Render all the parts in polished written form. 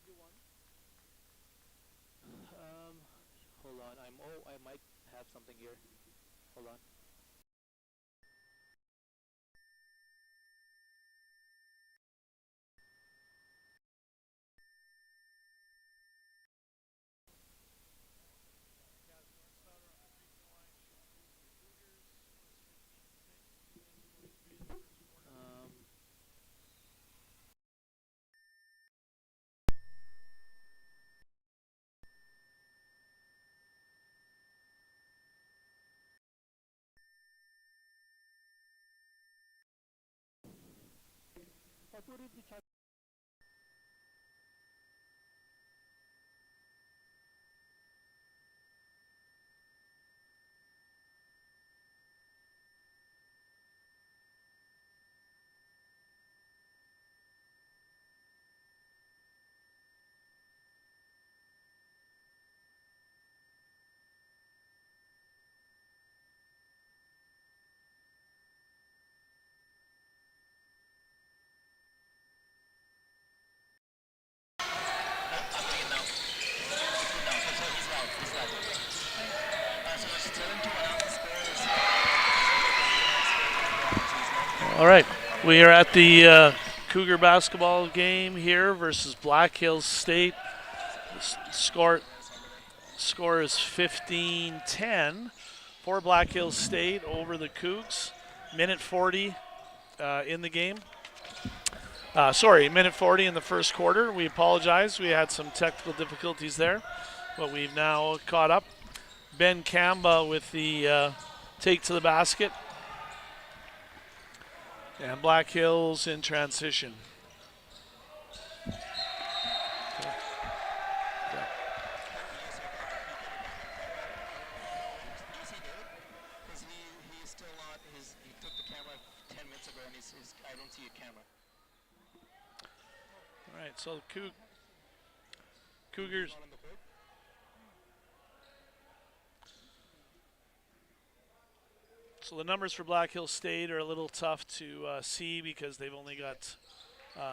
Hold on. I might have something here. Hold on. Um, I put it in the chat. All right, we are at the Cougar basketball game here versus Black Hills State. The score is 15-10 for Black Hills State over the Cougs. Minute 40 in the game. Minute 40 in the first quarter. We apologize. We had some technical difficulties there, but we've now caught up. Ben Kamba with the take to the basket. And Black Hills in transition. I don't see a camera. All right, so Cougars. So the numbers for Black Hills State are a little tough to see because they've only got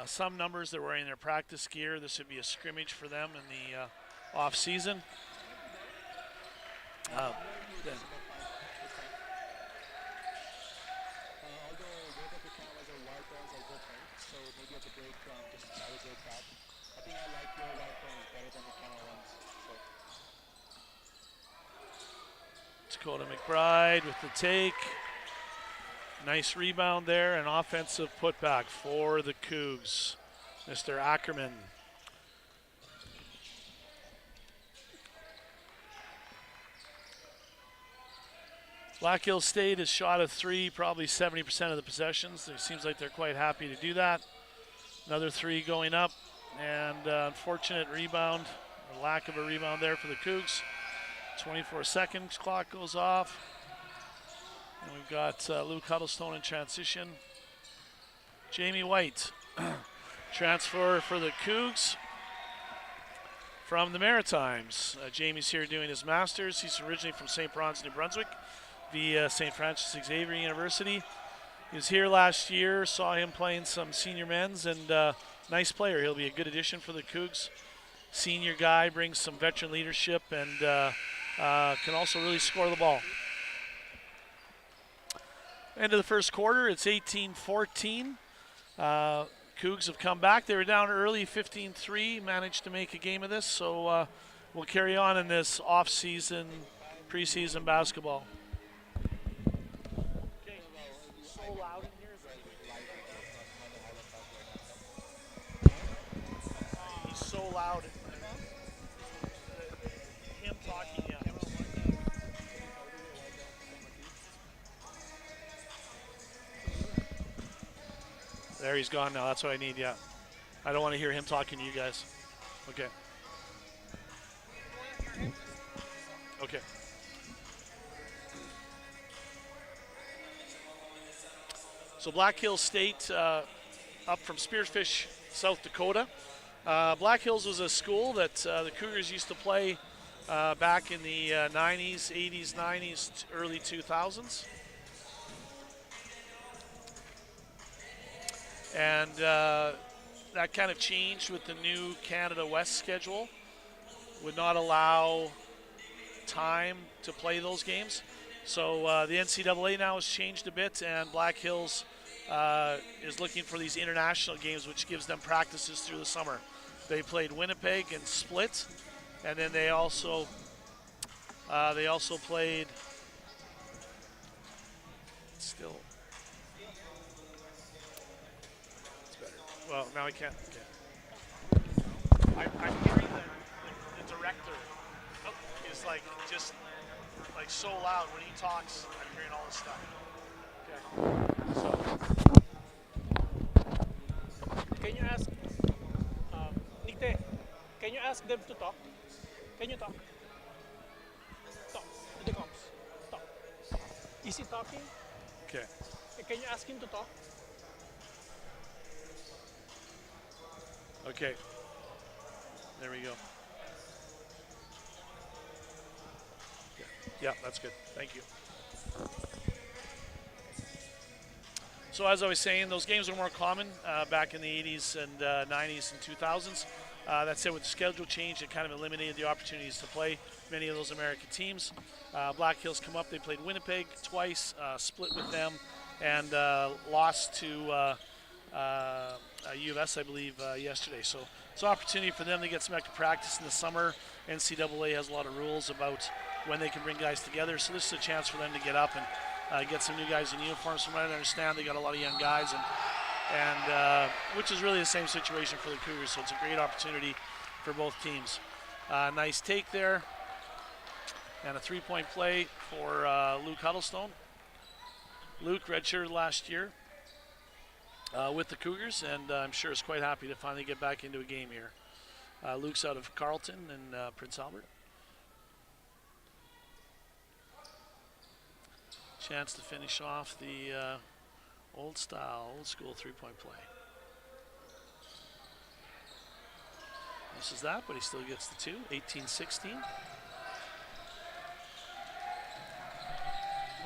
some numbers. They're wearing their practice gear. This would be a scrimmage for them in the off season. Dakota McBride with the take. Nice rebound there, an offensive putback for the Cougs. Mr. Ackerman. Black Hills State has shot a three probably 70% of the possessions. It seems like they're quite happy to do that. Another three going up, and unfortunate rebound, or lack of a rebound there for the Cougs. 24 seconds, clock goes off. And we've got Luke Huddlestone in transition. Jamie White, transfer for the Cougs from the Maritimes. Jamie's here doing his master's. He's originally from St. Bronze, New Brunswick, via St. Francis Xavier University. He was here last year, saw him playing some senior men's, and nice player. He'll be a good addition for the Cougs. Senior guy, brings some veteran leadership, and can also really score the ball. End of the first quarter, it's 18-14. Cougs have come back. They were down early, 15-3, managed to make a game of this, so we'll carry on in this off-season, preseason basketball. Okay, so loud in here. He's so loud. Him talking, yeah. There, he's gone now. That's what I need, yeah. I don't want to hear him talking to you guys. Okay. Okay. So Black Hills State, up from Spearfish, South Dakota. Black Hills was a school that the Cougars used to play back in the 90s, 80s, 90s, early 2000s. And that kind of changed with the new Canada West schedule. Would not allow time to play those games. So the NCAA now has changed a bit, and Black Hills is looking for these international games, which gives them practices through the summer. They played Winnipeg and Split, and then they also played still. It's better. Well, now I can't. I'm hearing the director is like just like so loud when he talks. I'm hearing all this stuff. Okay. So. Can you ask, Nikte, can you ask them to talk? Can you talk? Talk to the comms. Talk. Is he talking? Okay. Can you ask him to talk? Okay. There we go. Yeah, that's good. Thank you. So as I was saying, those games were more common back in the 80s and 90s and 2000s. That said, with the schedule change, it kind of eliminated the opportunities to play many of those American teams. Black Hills come up. They played Winnipeg twice, split with them, and lost to U of S, I believe, yesterday. So it's an opportunity for them to get some extra practice in the summer. NCAA has a lot of rules about when they can bring guys together. So this is a chance for them to get up and get some new guys in uniforms. From what I understand, they got a lot of young guys, and which is really the same situation for the Cougars. So it's a great opportunity for both teams. Nice take there, and a three-point play for Luke Huddlestone. Luke redshirted last year with the Cougars, and I'm sure is quite happy to finally get back into a game here. Luke's out of Carleton and Prince Albert. Chance to finish off the old school three-point play. Misses that, but he still gets the two. 18-16.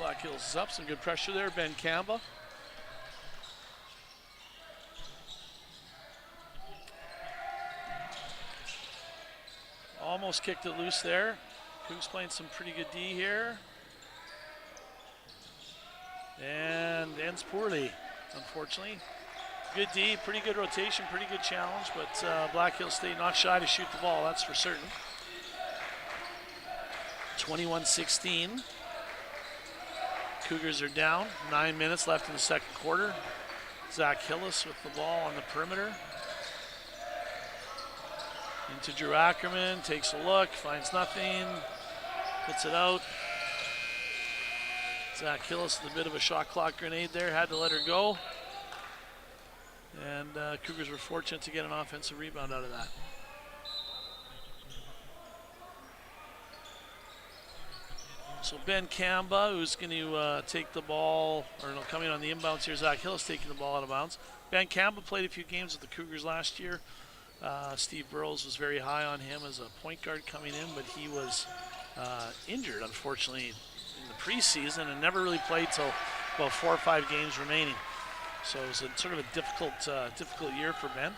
Black Hills is up. Some good pressure there. Ben Camba. Almost kicked it loose there. Cougs playing some pretty good D here. And ends poorly, unfortunately. Good D, pretty good rotation, pretty good challenge, but Black Hills State not shy to shoot the ball, that's for certain. 21-16. Cougars are down. 9 minutes left in the second quarter. Zach Hillis with the ball on the perimeter. Into Drew Ackerman, takes a look, finds nothing, puts it out. Zach Hillis with a bit of a shot clock grenade there, had to let her go. And Cougars were fortunate to get an offensive rebound out of that. So Ben Camba, who's going to take the ball, or no, coming on the inbounds here, Zach Hillis taking the ball out of bounds. Ben Camba played a few games with the Cougars last year. Steve Burrows was very high on him as a point guard coming in, but he was injured, unfortunately, in the preseason and never really played till about 4 or 5 games remaining. So it was a sort of a difficult year for Ben,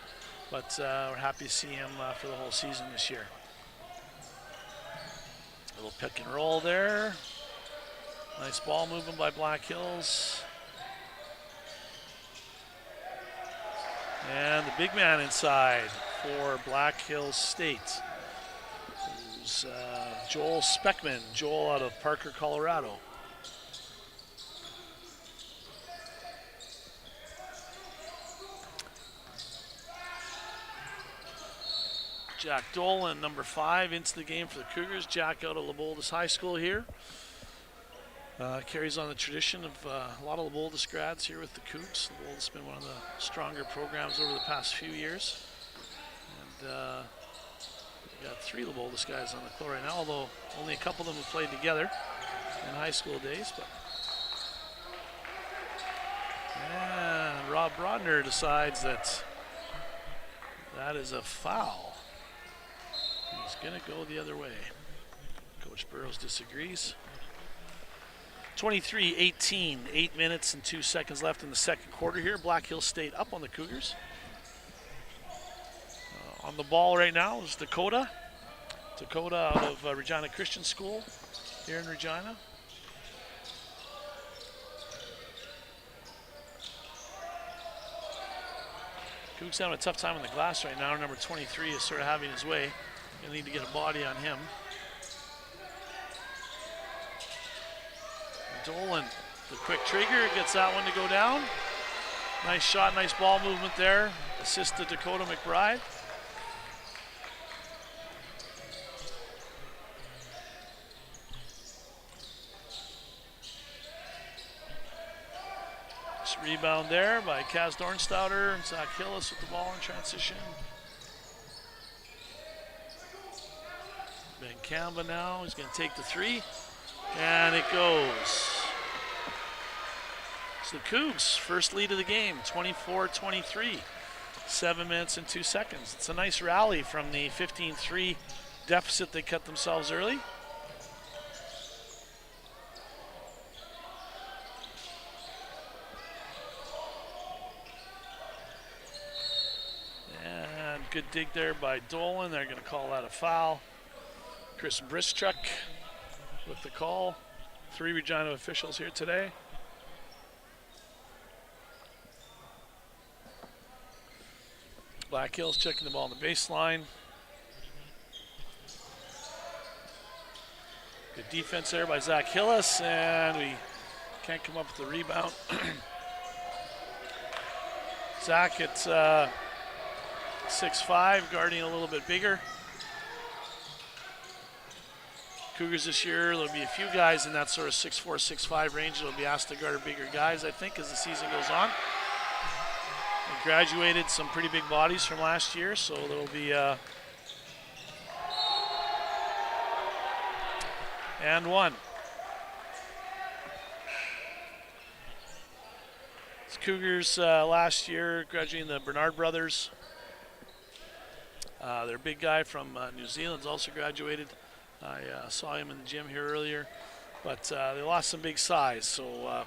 but we're happy to see him for the whole season this year. A little pick and roll there. Nice ball movement by Black Hills. And the big man inside for Black Hills State is Joel Speckman. Joel out of Parker, Colorado. Jack Dolan, number 5, into the game for the Cougars. Jack out of Leopoldus High School here. Carries on the tradition of a lot of Leopoldus grads here with the Cougs. Leopoldus has been one of the stronger programs over the past few years. And we got 3 Leopoldus guys on the floor right now, although only a couple of them have played together in high school days. But and Rob Brodner decides that is a foul. He's going to go the other way. Coach Burrows disagrees. 23-18, 8 minutes and 2 seconds left in the second quarter here. Black Hills State up on the Cougars. On the ball right now is Dakota. Dakota out of Regina Christian School here in Regina. Cougs having a tough time on the glass right now. Number 23 is sort of having his way. Gonna need to get a body on him. Dolan, the quick trigger, gets that one to go down. Nice shot, nice ball movement there. Assist to Dakota McBride. Rebound there by Kaz Dornstouter and Zach Hillis with the ball in transition. Ben Kamba now, he's going to take the three, and it goes. So the Cougs, first lead of the game, 24-23, 7 minutes and 2 seconds. It's a nice rally from the 15-3 deficit they cut themselves early. Good dig there by Dolan. They're going to call that a foul. Chris Bristruck with the call. 3 Regina officials here today. Black Hills checking the ball on the baseline. Good defense there by Zach Hillis, and we can't come up with the rebound. Zach, it's 6'5", guarding a little bit bigger. Cougars this year, there'll be a few guys in that sort of 6'4", 6'5" range that'll be asked to guard bigger guys, I think, as the season goes on. They graduated some pretty big bodies from last year, so there'll be and one. It's Cougars last year graduating the Bernard brothers. Their big guy from New Zealand's also graduated. I saw him in the gym here earlier, but they lost some big size, so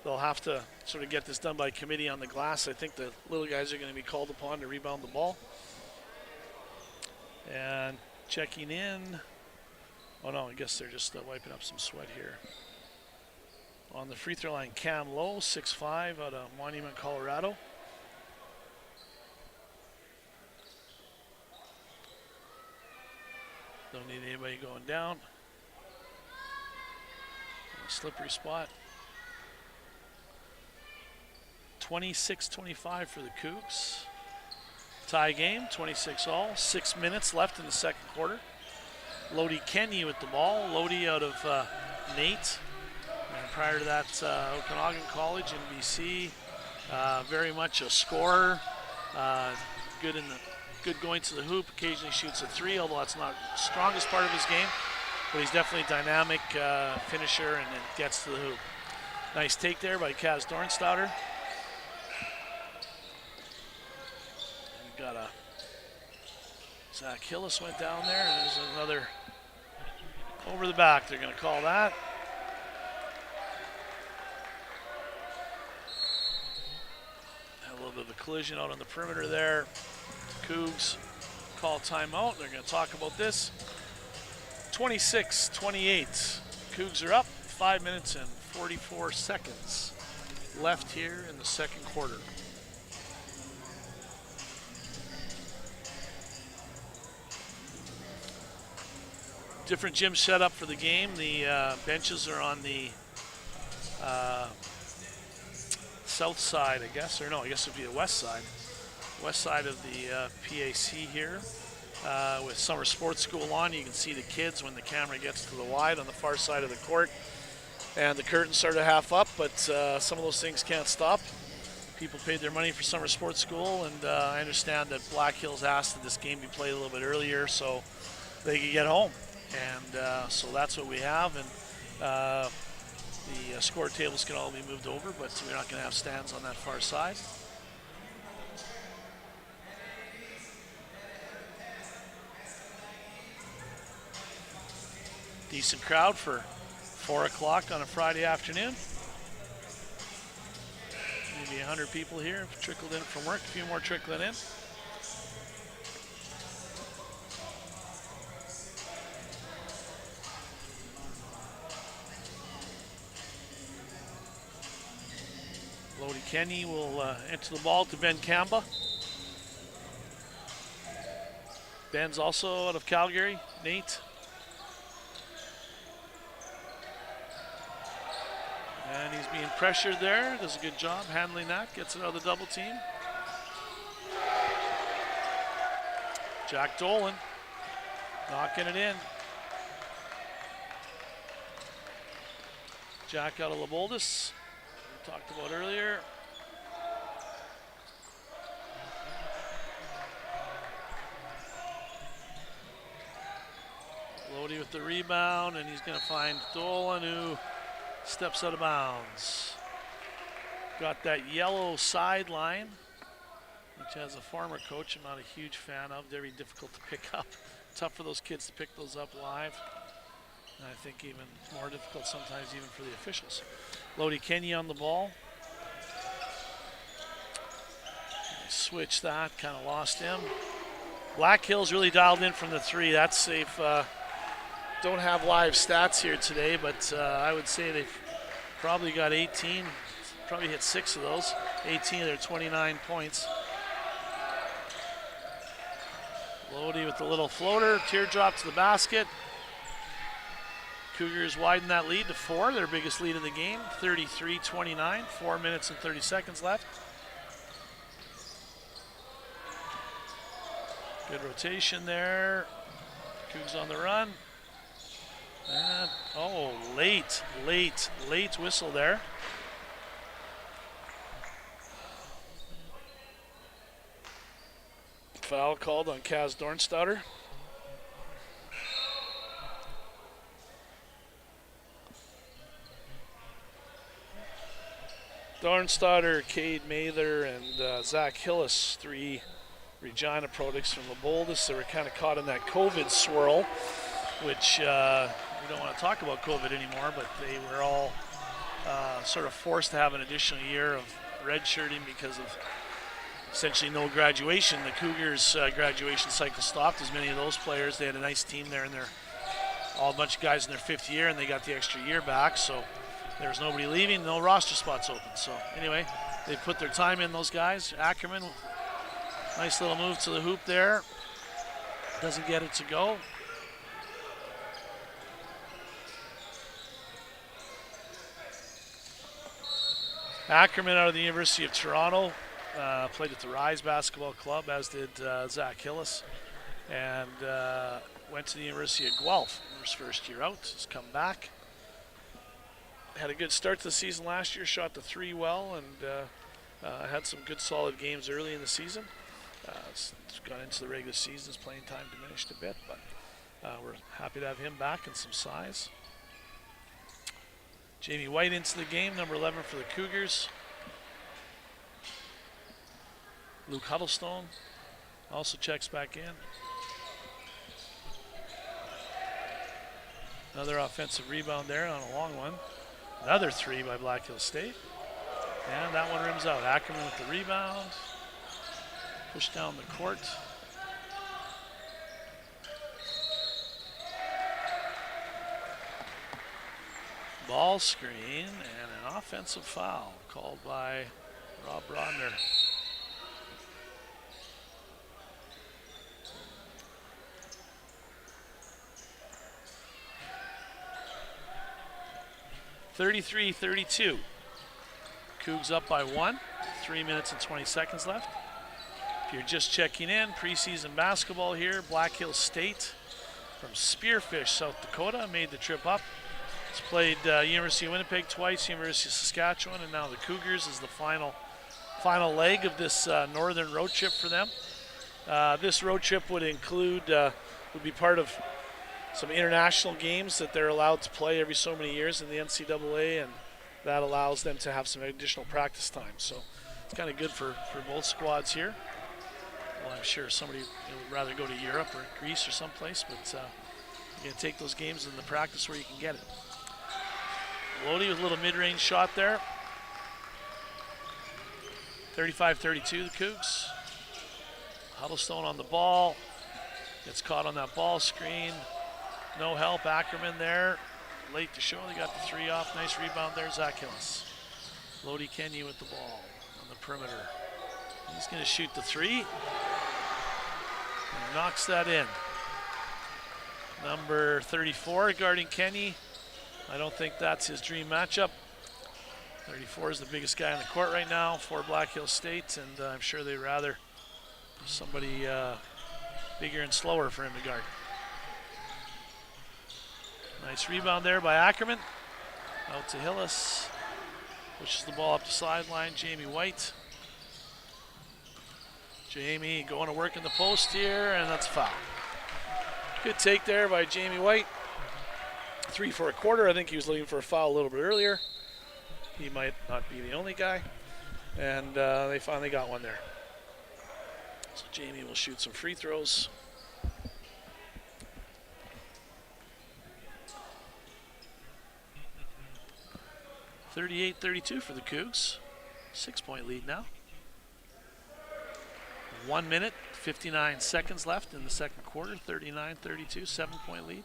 they'll have to sort of get this done by committee on the glass. I think the little guys are going to be called upon to rebound the ball. And checking in. Oh no, I guess they're just wiping up some sweat here. On the free throw line, Cam Lowe, 6'5", out of Monument, Colorado. Don't need anybody going down. A slippery spot. 26-25 for the Cougs. Tie game, 26 all. 6 minutes left in the second quarter. Lodi Kenny with the ball. Lodi out of Nate. And prior to that, Okanagan College in BC. Very much a scorer. Good going to the hoop. Occasionally shoots a three, although that's not the strongest part of his game. But he's definitely a dynamic finisher and gets to the hoop. Nice take there by Kaz Dornstouter. Got a Zach Hillis went down there, and there's another over the back. They're going to call that. Had a little bit of a collision out on the perimeter there. Cougs call timeout. They're going to talk about this. 26-28. Cougs are up. 5 minutes and 44 seconds left here in the second quarter. Different gym setup for the game. The benches are on the south side, I guess, or no, I guess it would be the west side. West side of the PAC here. With Summer Sports School on, you can see the kids when the camera gets to the wide on the far side of the court. And the curtains start to half up, but some of those things can't stop. People paid their money for Summer Sports School, and I understand that Black Hills asked that this game be played a little bit earlier so they could get home. And so that's what we have, and the score tables can all be moved over, but we're not going to have stands on that far side. Decent crowd for 4 o'clock on a Friday afternoon. Maybe 100 people here trickled in from work, a few more trickling in. Kenny will enter the ball to Ben Kamba. Ben's also out of Calgary. Nate. And he's being pressured there. Does a good job handling that. Gets it out of the double team. Jack Dolan knocking it in. Jack out of Laboldis, we talked about earlier. Lodi with the rebound, and he's going to find Dolan, who steps out of bounds. Got that yellow sideline, which has a former coach I'm not a huge fan of. Very difficult to pick up. Tough for those kids to pick those up live. And I think even more difficult sometimes even for the officials. Lodi Kenny on the ball. Switch that, kind of lost him. Black Hills really dialed in from the three. That's safe. Don't have live stats here today, but I would say they've probably got 18, probably hit 6 of those. 18 of their 29 points. Lodi with the little floater, teardrop to the basket. Cougars widen that lead to 4, their biggest lead of the game, 33-29, 4 minutes and 30 seconds left. Good rotation there. Cougs on the run. And, oh, late whistle there. Foul called on Kaz Dornstadter. Dornstadter, Cade Mather, and Zach Hillis, 3 Regina products from Laboldis. They were kind of caught in that COVID swirl, which we don't want to talk about COVID anymore, but they were all sort of forced to have an additional year of redshirting because of essentially no graduation. The Cougars' graduation cycle stopped. As many of those players, they had a nice team there, and they're all a bunch of guys in their 5th year, and they got the extra year back. So there's nobody leaving, no roster spots open. So anyway, they put their time in, those guys. Ackerman, nice little move to the hoop there. Doesn't get it to go. Ackerman out of the University of Toronto, played at the Rise Basketball Club, as did Zach Hillis, and went to the University of Guelph his first year out. He's come back. Had a good start to the season last year, shot the 3 well, and had some good solid games early in the season. Got into the regular season, his playing time diminished a bit, but we're happy to have him back and some size. Jamie White into the game, number 11 for the Cougars. Luke Huddlestone also checks back in. Another offensive rebound there on a long one. Another 3 by Black Hills State. And that one rims out. Ackerman with the rebound. Push down the court. Ball screen and an offensive foul called by Rob Brodner. (33-32). Cougs up by 1. 3 minutes and 20 seconds left. If you're just checking in, preseason basketball here. Black Hills State from Spearfish, South Dakota, made the trip up. It's played University of Winnipeg twice, University of Saskatchewan, and now the Cougars is the final leg of this northern road trip for them. This road trip would include, would be part of some international games that they're allowed to play every so many years in the NCAA, and that allows them to have some additional practice time. So it's kind of good for both squads here. Well, I'm sure somebody would rather go to Europe or Greece or someplace, but you're going to take those games in the practice where you can get it. Lodi with a little mid-range shot there. 35-32 the Cougs. Huddlestone on the ball. Gets caught on that ball screen. No help. Ackerman there. Late to show. They got the 3 off. Nice rebound there. Zach Hillis. Lodi Kenny with the ball on the perimeter. He's going to shoot the three. And knocks that in. Number 34 guarding Kenny. I don't think that's his dream matchup. 34 is the biggest guy on the court right now for Black Hills State, and I'm sure they'd rather somebody bigger and slower for him to guard. Nice rebound there by Ackerman. Out to Hillis. Pushes the ball up the sideline. Jamie White. Jamie going to work in the post here, and that's a foul. Good take there by Jamie White. 3 for a quarter. I think he was looking for a foul a little bit earlier. He might not be the only guy. And they finally got one there. So Jamie will shoot some free throws. (38-32) for the Cougs. 6-point lead now. 1 minute, 59 seconds left in the second quarter. 39-32, 7-point lead.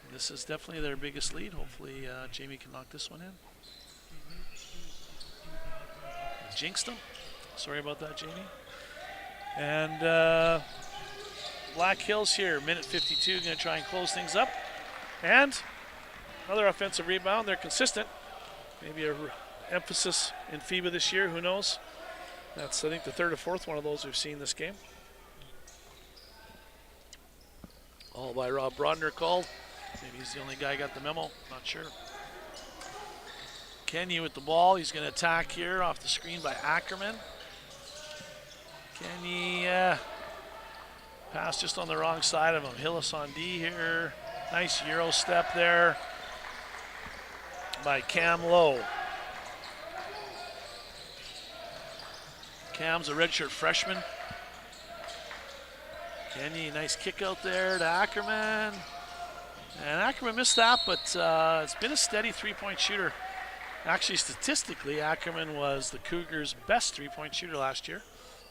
And this is definitely their biggest lead. Hopefully Jamie can knock this one in. Jinxed him. Sorry about that, Jamie. And Black Hills here, minute 52, going to try and close things up. And another offensive rebound. They're consistent. Maybe a emphasis in FIBA this year, who knows? That's, I think, the third or fourth one of those we've seen this game. All by Rob Brodner called. Maybe he's the only guy who got the memo, not sure. Kenny with the ball. He's going to attack here off the screen by Ackerman. Kenny pass just on the wrong side of him. Hillis on D here. Nice Euro step there by Cam Lowe. Cam's a redshirt freshman. Kenny, nice kick out there to Ackerman. And Ackerman missed that, but it's been a steady three-point shooter. Actually, statistically, Ackerman was the Cougars' best three-point shooter last year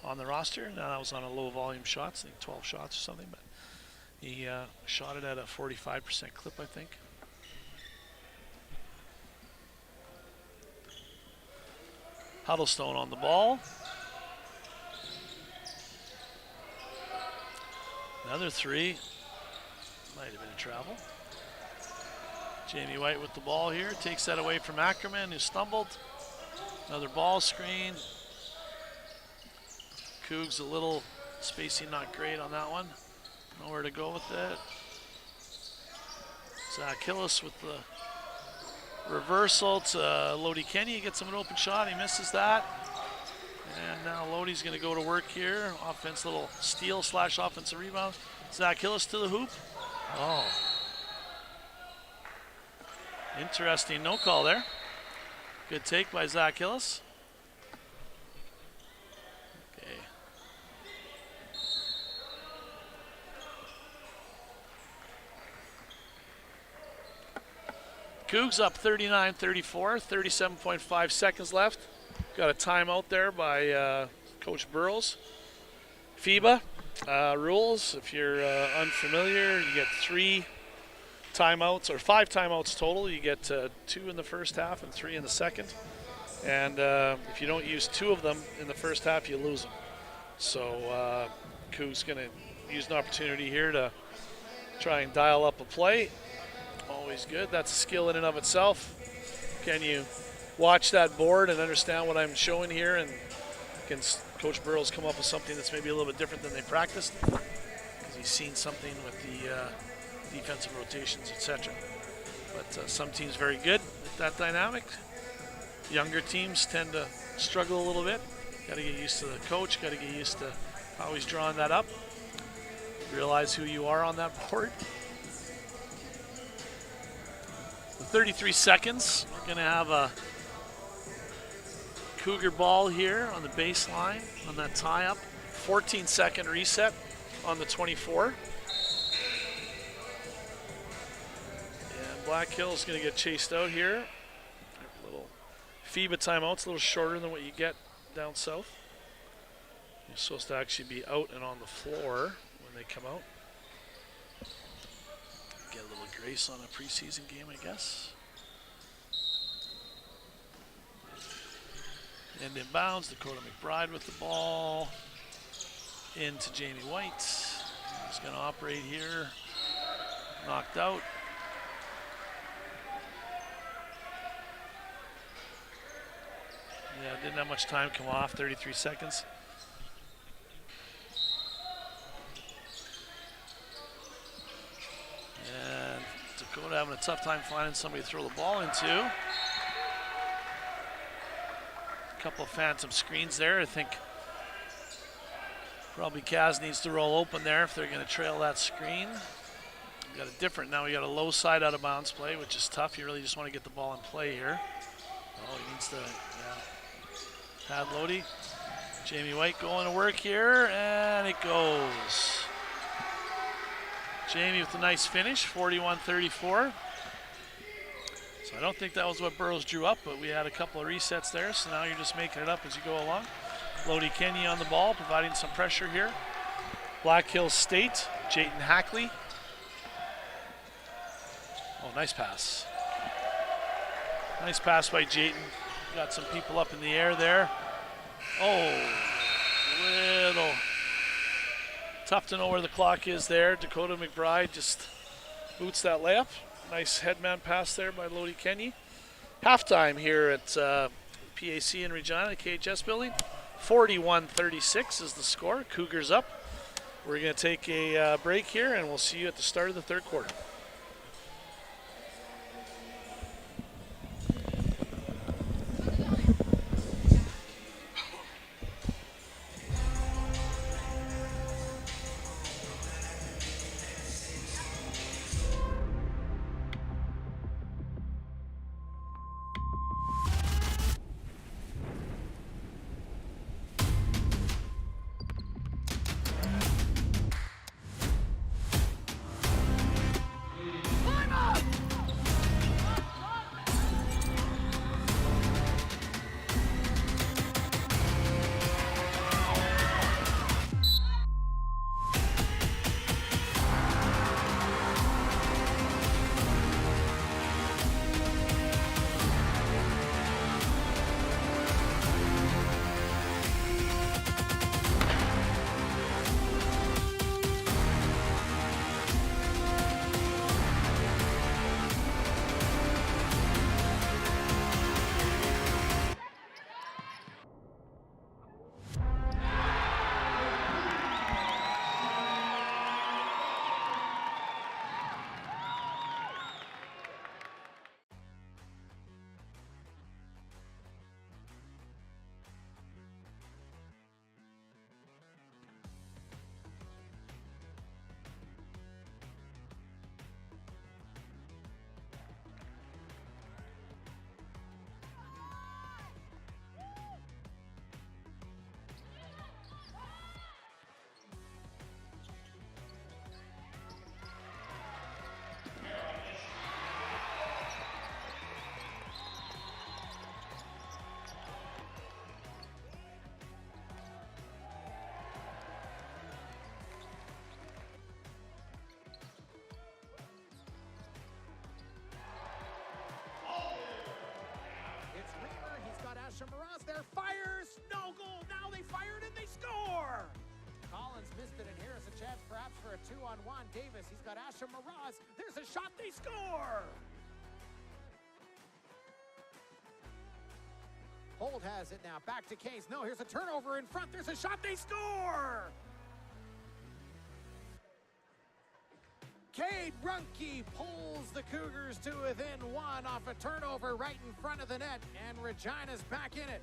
on the roster. Now, that was on a low-volume shots, I think 12 shots or something, but he shot it at a 45% clip, I think. Huddlestone on the ball. Another three. Might have been a travel. Jamie White with the ball here. Takes that away from Ackerman, who stumbled. Another ball screen. Cougs a little spacing not great on that one. Nowhere to go with it. Zach Hillis with the reversal to Lodi Kenny. He gets him an open shot. He misses that. And now Lodi's going to go to work here. Offense, little steal / offensive rebound. Zach Hillis to the hoop. Oh. Interesting no call there. Good take by Zach Hillis. Okay. Cougs up 39-34, 37.5 seconds left. Got a timeout there by Coach Burrows. FIBA rules, if you're unfamiliar, you get 3 timeouts, or 5 timeouts total. You get 2 in the first half and 3 in the second. And if you don't use 2 of them in the first half, you lose them. So Cougs going to use an opportunity here to try and dial up a play. Always good. That's a skill in and of itself. Can you watch that board and understand what I'm showing here, and can Coach Burrows come up with something that's maybe a little bit different than they practiced? Because he's seen something with the defensive rotations, etc. But some teams very good at that dynamic. Younger teams tend to struggle a little bit. Got to get used to the coach, got to get used to how he's drawing that up. Realize who you are on that board. 33 seconds. We're going to have a Cougar ball here on the baseline on that tie-up. 14-second reset on the 24. And Black Hills going to get chased out here. A little FIBA timeout's a little shorter than what you get down south. You're supposed to actually be out and on the floor when they come out. Get a little grace on a preseason game, I guess. And inbounds, Dakota McBride with the ball. Into Jamie White. He's going to operate here. Knocked out. Yeah, didn't have much time come off, 33 seconds. And Dakota having a tough time finding somebody to throw the ball into. A couple of phantom screens there. I think probably Kaz needs to roll open there if they're going to trail that screen. We got a different, now we got a low side out of bounds play, which is tough. You really just want to get the ball in play here. Oh, he needs to, yeah. Pad Lodi. Jamie White going to work here, and it goes. Jamie with a nice finish, 41-34. So I don't think that was what Burroughs drew up, but we had a couple of resets there, so now you're just making it up as you go along. Lodi Kenny on the ball, providing some pressure here. Black Hills State, Jayton Hackley. Oh, nice pass. Nice pass by Jayton. Got some people up in the air there. Oh, little tough to know where the clock is there. Dakota McBride just boots that layup. Nice headman pass there by Lodi Kenny. Halftime here at PAC in Regina, the KHS building. 41-36 is the score. Cougars up. We're going to take a break here, and we'll see you at the start of the third quarter. Miraz there, fires, no goal, now they fired and they score! Collins missed it, and here's a chance perhaps for a 2-on-1. Davis, he's got Asher Miraz, there's a shot, they score! Holt has it now, back to Case, no, here's a turnover in front, there's a shot, they score! Cade Runke pulls the Cougars to within one off a turnover right in front of the net, and Regina's back in it.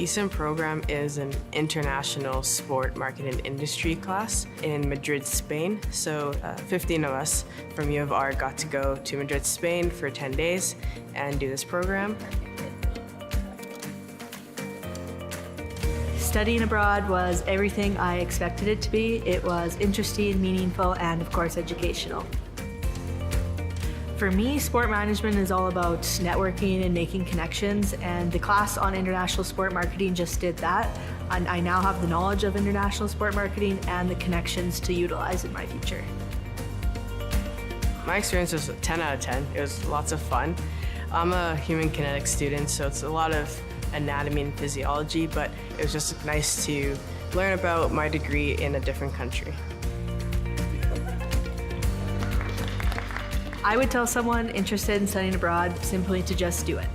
ESIM program is an international sport market and industry class in Madrid, Spain. So 15 of us from U of R got to go to Madrid, Spain for 10 days and do this program. Studying abroad was everything I expected it to be. It was interesting, meaningful, and of course educational. For me, sport management is all about networking and making connections, and the class on international sport marketing just did that. And I now have the knowledge of international sport marketing and the connections to utilize in my future. My experience was a 10 out of 10. It was lots of fun. I'm a human kinetics student, so it's a lot of anatomy and physiology, but it was just nice to learn about my degree in a different country. I would tell someone interested in studying abroad simply to just do it.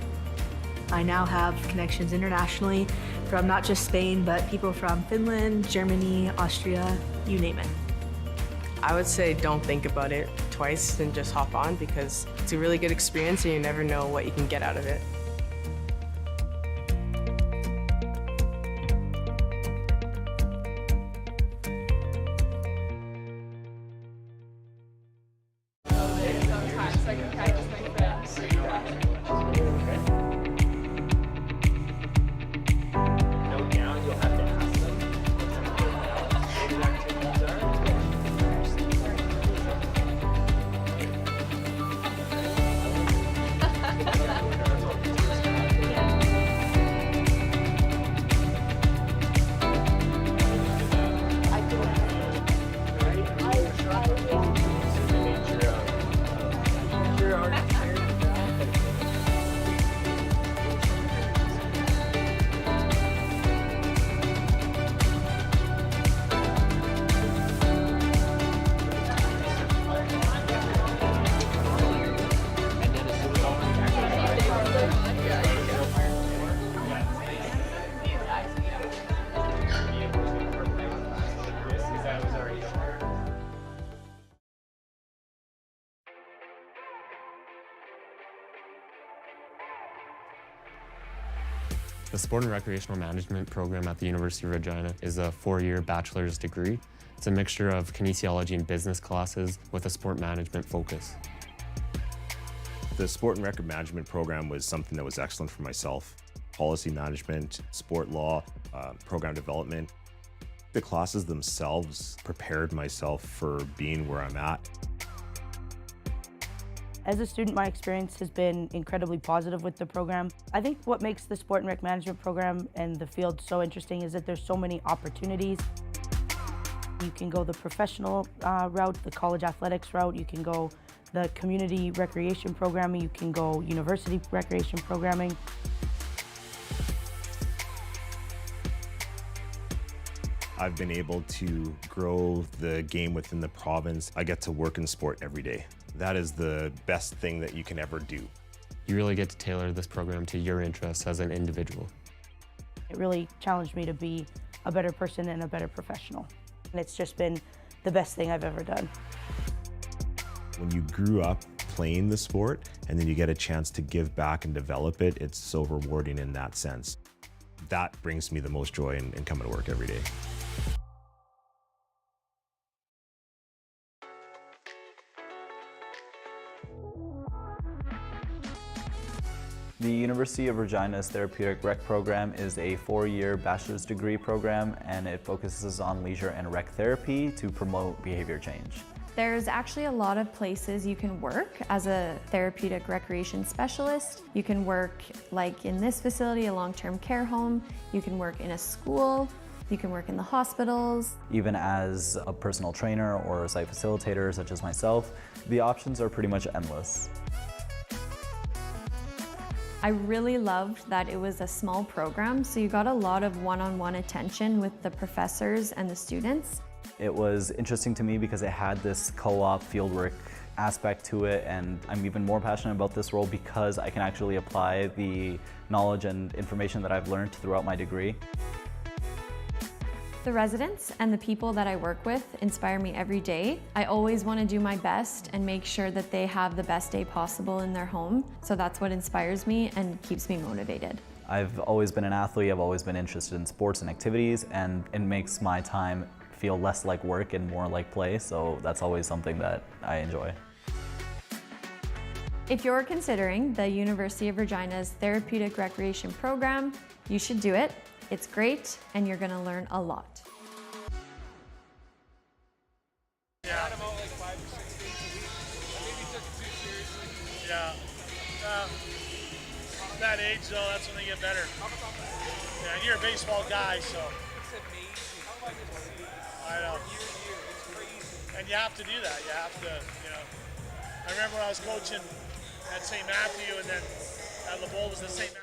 I now have connections internationally from not just Spain, but people from Finland, Germany, Austria, you name it. I would say don't think about it twice and just hop on, because it's a really good experience and you never know what you can get out of it. The Sport and Recreational Management program at the University of Regina is a 4-year bachelor's degree. It's a mixture of kinesiology and business classes with a sport management focus. The Sport and Rec Management program was something that was excellent for myself. Policy management, sport law, program development. The classes themselves prepared myself for being where I'm at. As a student, my experience has been incredibly positive with the program. I think what makes the Sport and Rec Management program and the field so interesting is that there's so many opportunities. You can go the professional route, the college athletics route, you can go the community recreation programming, you can go university recreation programming. I've been able to grow the game within the province. I get to work in sport every day. That is the best thing that you can ever do. You really get to tailor this program to your interests as an individual. It really challenged me to be a better person and a better professional. And it's just been the best thing I've ever done. When you grew up playing the sport and then you get a chance to give back and develop it, it's so rewarding in that sense. That brings me the most joy in coming to work every day. The University of Regina's Therapeutic Rec program is a 4-year bachelor's degree program, and it focuses on leisure and rec therapy to promote behavior change. There's actually a lot of places you can work as a therapeutic recreation specialist. You can work like in this facility, a long-term care home. You can work in a school. You can work in the hospitals. Even as a personal trainer or a site facilitator such as myself, the options are pretty much endless. I really loved that it was a small program, so you got a lot of one-on-one attention with the professors and the students. It was interesting to me because it had this co-op fieldwork aspect to it, and I'm even more passionate about this role because I can actually apply the knowledge and information that I've learned throughout my degree. The residents and the people that I work with inspire me every day. I always want to do my best and make sure that they have the best day possible in their home. So that's what inspires me and keeps me motivated. I've always been an athlete, I've always been interested in sports and activities, and it makes my time feel less like work and more like play, so that's always something that I enjoy. If you're considering the University of Regina's Therapeutic Recreation program, you should do it. It's great, and you're gonna learn a lot. Yeah. Yeah. That age though, that's when they get better. Yeah, and you're a baseball guy, so. It's amazing. I know. It's crazy. And you have to do that. You have to, you know. I remember when I was coaching at St. Matthew, and then at LeBeau was the St. Matthew.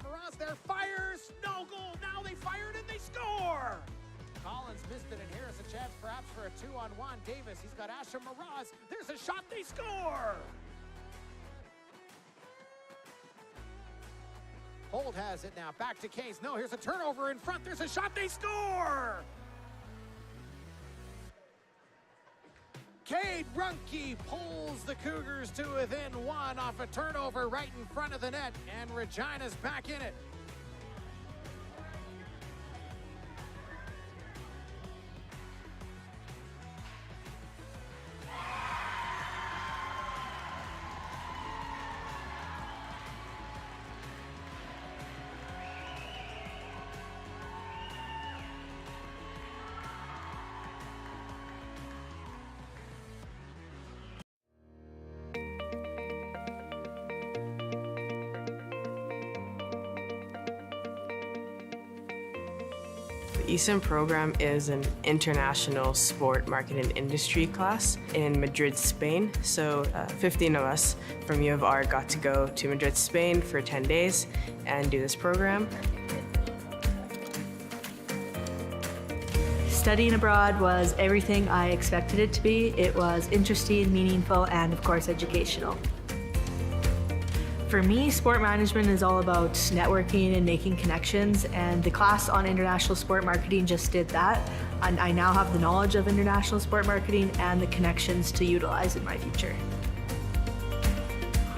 Miraz there, fires, no goal. Now they fired and they score. Collins missed it, and here's a chance perhaps for a 2-on-1. Davis, he's got Asher Miraz. There's a shot, they score. Holt has it now, back to Case. No, here's a turnover in front. There's a shot, they score. Cade Runke pulls the Cougars to within one off a turnover right in front of the net, and Regina's back in it. The ESIM program is an international sport market and industry class in Madrid, Spain. So 15 of us from U of R got to go to Madrid, Spain for 10 days and do this program. Studying abroad was everything I expected it to be. It was interesting, meaningful, and of course educational. For me, sport management is all about networking and making connections, and the class on international sport marketing just did that. And I now have the knowledge of international sport marketing and the connections to utilize in my future.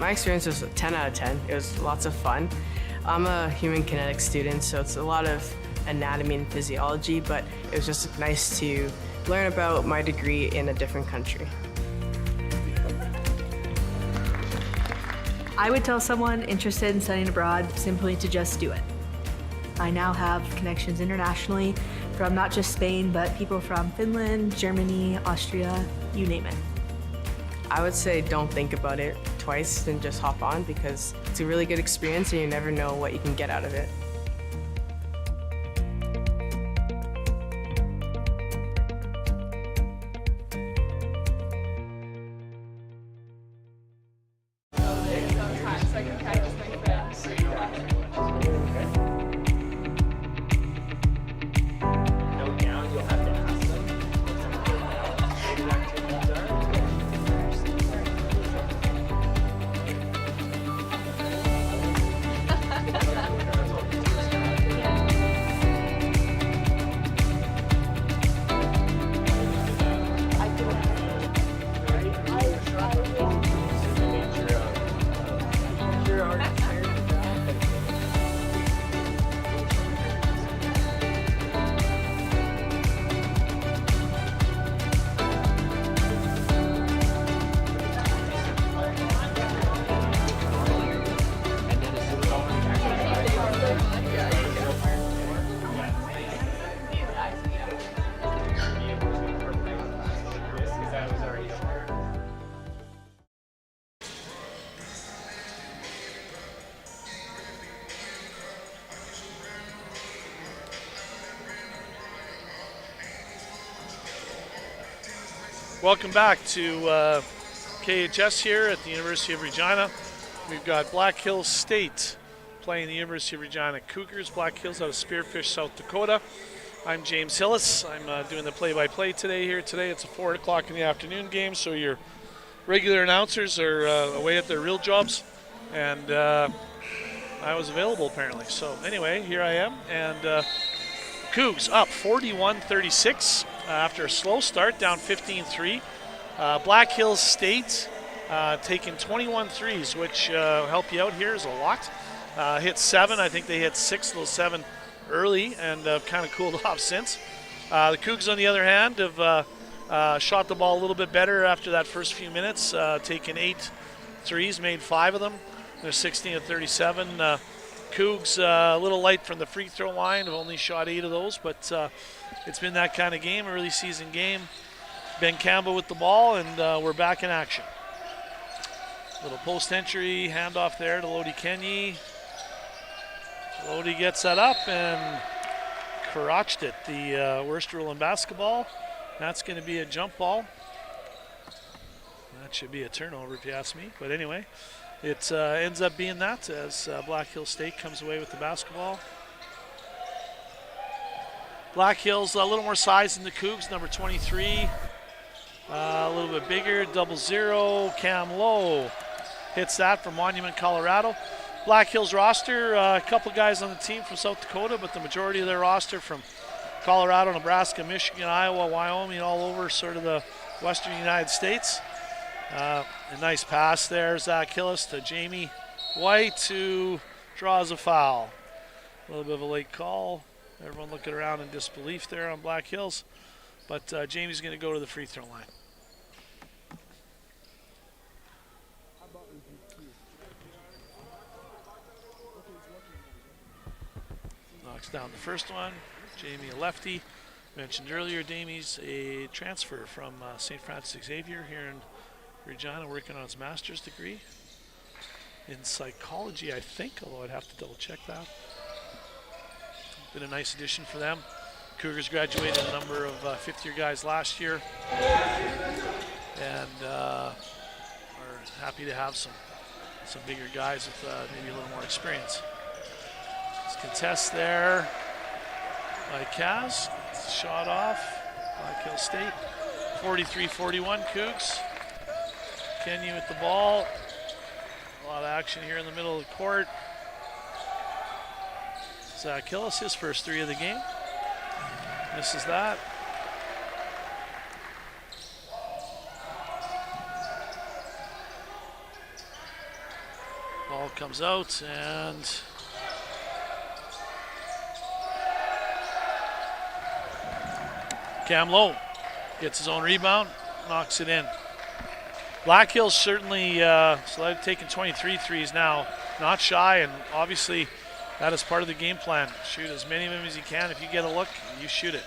My experience was a 10 out of 10. It was lots of fun. I'm a human kinetics student, so it's a lot of anatomy and physiology, but it was just nice to learn about my degree in a different country. I would tell someone interested in studying abroad simply to just do it. I now have connections internationally from not just Spain, but people from Finland, Germany, Austria, you name it. I would say don't think about it twice and just hop on because it's a really good experience and you never know what you can get out of it. Welcome back to KHS here at the University of Regina. We've got Black Hills State playing the University of Regina Cougars. Black Hills out of Spearfish, South Dakota. I'm James Hillis. I'm doing the play-by-play today here. Today it's a 4 o'clock in the afternoon game, so your regular announcers are away at their real jobs, and I was available apparently. So anyway, here I am, and Cougs up 41-36 after a slow start, down 15-3. Black Hills State taking 21 threes, which help you out here is a lot. Hit 7. I think they hit 6 of those 7 early and kind of cooled off since. The Cougs, on the other hand, have shot the ball a little bit better after that first few minutes, taken 8 threes, made 5 of them. They're 16-37. Cougs a little light from the free throw line, have only shot 8 of those, but it's been that kind of game, early season game. Ben Campbell with the ball, and we're back in action. Little post entry, handoff there to Lodi Kenyi. Lodi gets that up and crotched it, the worst rule in basketball. That's going to be a jump ball. That should be a turnover if you ask me, but anyway. It ends up being that as Black Hills State comes away with the basketball. Black Hills a little more size than the Cougs, number 23. A little bit bigger, 0-0. Cam Lowe hits that from Monument, Colorado. Black Hills roster, a couple guys on the team from South Dakota, but the majority of their roster from Colorado, Nebraska, Michigan, Iowa, Wyoming, all over sort of the western United States. A nice pass there, Zach Hillis to Jamie White, who draws a foul. A little bit of a late call. Everyone looking around in disbelief there on Black Hills. But Jamie's going to go to the free throw line. Knocks down the first one. Jamie, a lefty. Mentioned earlier, Jamie's a transfer from St. Francis Xavier here in Regina, working on his master's degree in psychology, I think, although I'd have to double check that. Been a nice addition for them. Cougars graduated a number of fifth-year guys last year, and are happy to have some bigger guys with maybe a little more experience. It's contest there by Kaz. Shot off. Black Hills State. 43-41 Cougs. Kenyon with the ball. A lot of action here in the middle of the court. Zach Hillis, his first 3 of the game. Misses that. Ball comes out, and Cam Lowe gets his own rebound, knocks it in. Black Hills certainly, so they've taken 23 threes now, not shy, and obviously that is part of the game plan. Shoot as many of them as you can. If you get a look, you shoot it.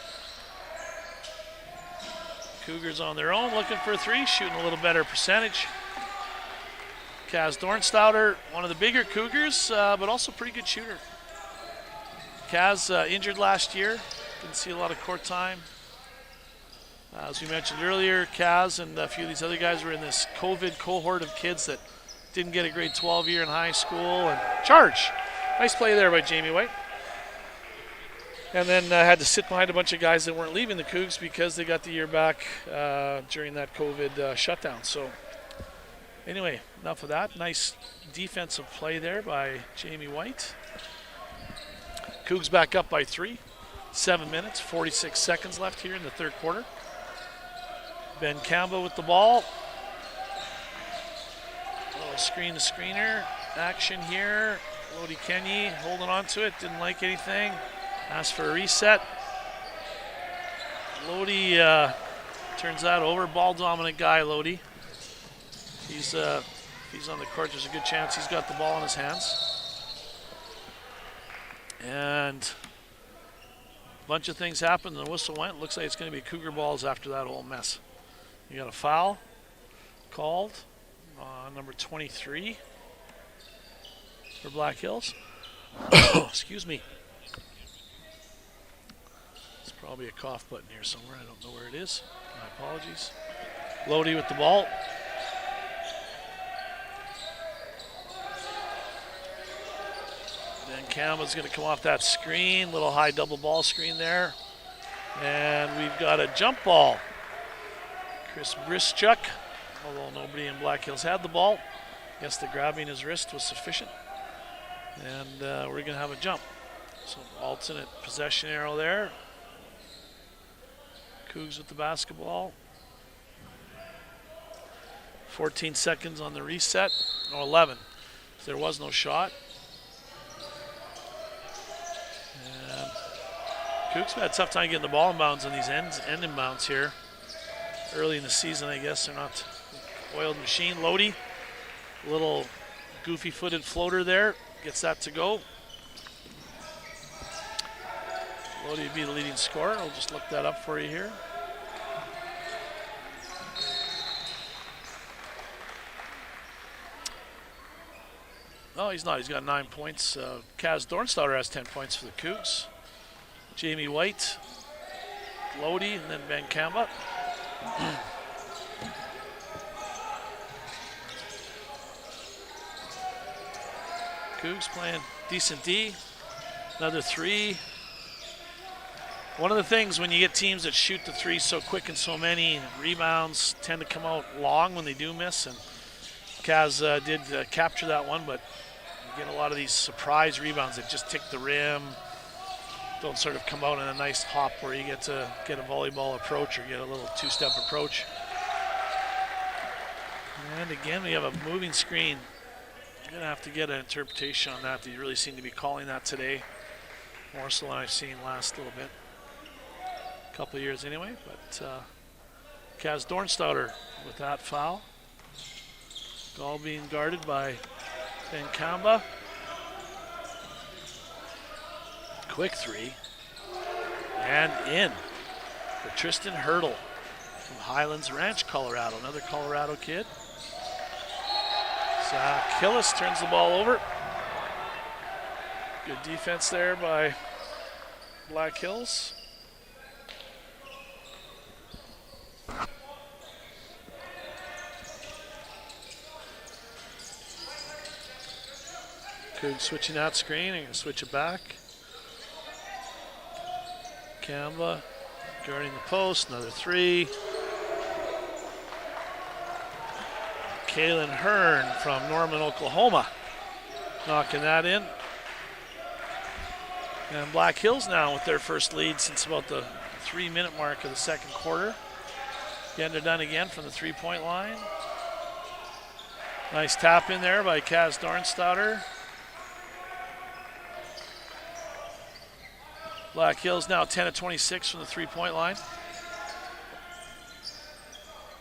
Cougars on their own, looking for a 3, shooting a little better percentage. Kaz Dornstouter, one of the bigger Cougars, but also pretty good shooter. Kaz injured last year, didn't see a lot of court time. As we mentioned earlier, Kaz and a few of these other guys were in this COVID cohort of kids that didn't get a grade 12 year in high school. And charge. Nice play there by Jamie White. And then had to sit behind a bunch of guys that weren't leaving the Cougs because they got the year back during that COVID shutdown. So anyway, enough of that. Nice defensive play there by Jamie White. Cougs back up by 3. 7 minutes, 46 seconds left here in the third quarter. Ben Kamba with the ball. Little screen to screener action here. Lodi Kenny holding on to it, didn't like anything. Asked for a reset. Lodi turns that over. Ball dominant guy, Lodi. He's if he's on the court, there's a good chance he's got the ball in his hands. And a bunch of things happened and the whistle went. Looks like it's going to be Cougar balls after that whole mess. You got a foul called on number 23 for Black Hills. Excuse me. It's probably a cough button here somewhere. I don't know where it is. My apologies. Lodi with the ball. Then Campbell's going to come off that screen. Little high double ball screen there. And we've got a jump ball. Chris Brischuk, although nobody in Black Hills had the ball. Guess the grabbing his wrist was sufficient. And we're going to have a jump. So alternate possession arrow there. Cougs with the basketball. 14 seconds on the reset. No, 11. So there was no shot. And Cougs have had a tough time getting the ball inbounds on these end inbounds here. Early in the season, I guess they're not oiled machine. Lodi, little goofy-footed floater there, gets that to go. Lodi would be the leading scorer. I'll just look that up for you here. No, he's not. He's got 9 points. Kaz Dornstouter has 10 points for the Cougs. Jamie White, Lodi, and then Ben Kamba. Cougs playing decent D. Another 3. One of the things when you get teams that shoot the 3 so quick and so many, rebounds tend to come out long when they do miss. And Kaz did capture that one, but you get a lot of these surprise rebounds that just tick the rim. Don't sort of come out in a nice hop where you get to get a volleyball approach or get a little two-step approach. And again, we have a moving screen. I'm going to have to get an interpretation on that. They really seem to be calling that today, more so than I've seen last little bit. A couple of years anyway, but Kaz Dornstouter with that foul. All being guarded by Ben Kamba. Quick 3. And in for Tristan Hurdle from Highlands Ranch, Colorado. Another Colorado kid. Zach Hillis turns the ball over. Good defense there by Black Hills. Cougs switching that screen. I'm going to switch it back. Kamba guarding the post, another 3. Kaylin Hearn from Norman, Oklahoma, knocking that in. And Black Hills now with their first lead since about the 3-minute mark of the second quarter. Getting it done again from the 3-point line. Nice tap in there by Kaz Dornstouter. Black Hills now 10 of 26 from the 3-point line.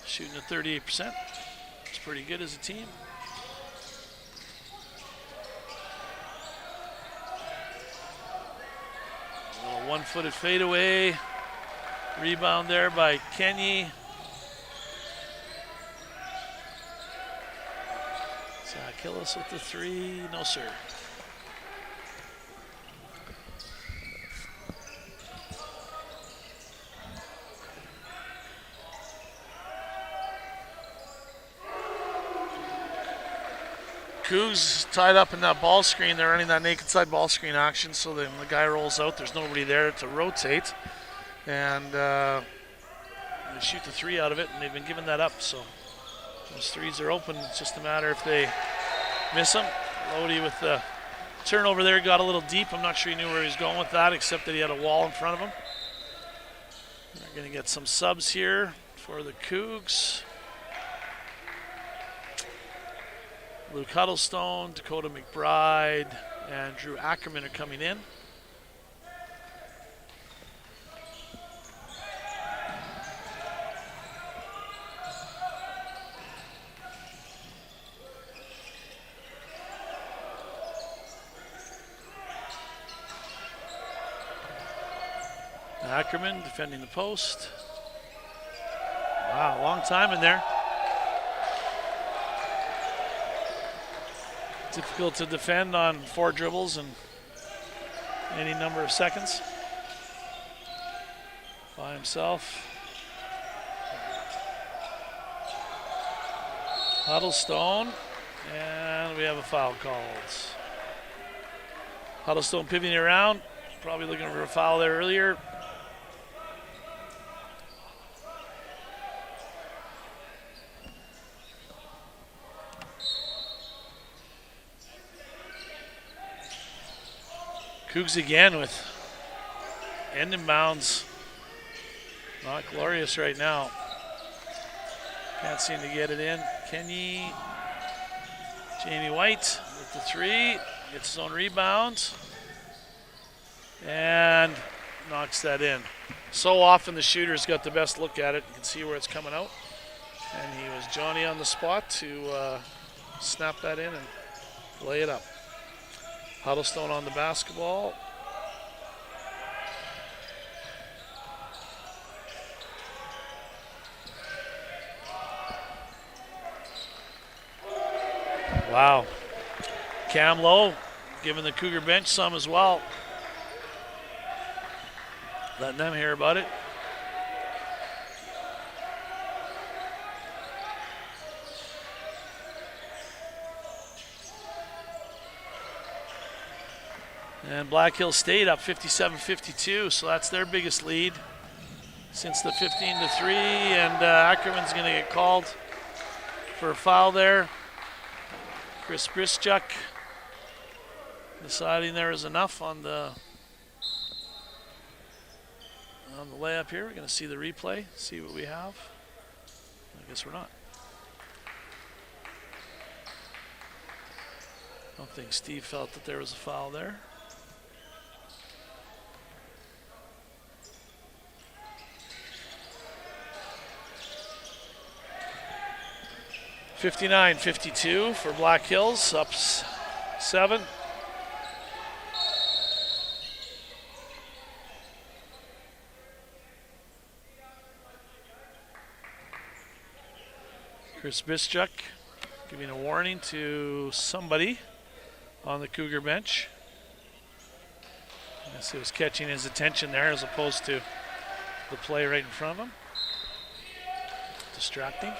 Shooting at 38%. It's pretty good as a team. A little one-footed fadeaway. Rebound there by Kenny. Killis with the three, no sir. Cougs tied up in that ball screen. They're running that naked side ball screen action, so then the guy rolls out. There's nobody there to rotate, and they shoot the three out of it, and they've been giving that up. So those threes are open. It's just a matter if they miss them. Lodi with the turnover there got a little deep. I'm not sure he knew where he was going with that, except that he had a wall in front of him. They're going to get some subs here for the Cougs. Luke Huddlestone, Dakota McBride, and Drew Ackerman are coming in. Ackerman defending the post. Wow, long time in there. Difficult to defend on 4 dribbles and any number of seconds by himself. Huddlestone, and we have a foul called. Huddlestone pivoting around, probably looking for a foul there earlier. Cougs again with end and bounds. Not glorious right now. Can't seem to get it in. Kenny, Jamie White with the three. Gets his own rebound. And knocks that in. So often the shooter's got the best look at it. You can see where it's coming out. And he was Johnny on the spot to snap that in and lay it up. Huddlestone on the basketball. Wow. Cam Lowe giving the Cougar bench some as well. Letting them hear about it. And Black Hills State up 57-52, so that's their biggest lead since the 15-3. And Ackerman's going to get called for a foul there. Chris Brischuk deciding there is enough on the layup here. We're going to see the replay, see what we have. I guess we're not. I don't think Steve felt that there was a foul there. (59-52) for Black Hills, up 7. Chris Bischuk giving a warning to somebody on the Cougar bench. I guess he was catching his attention there as opposed to the play right in front of him. Distracting.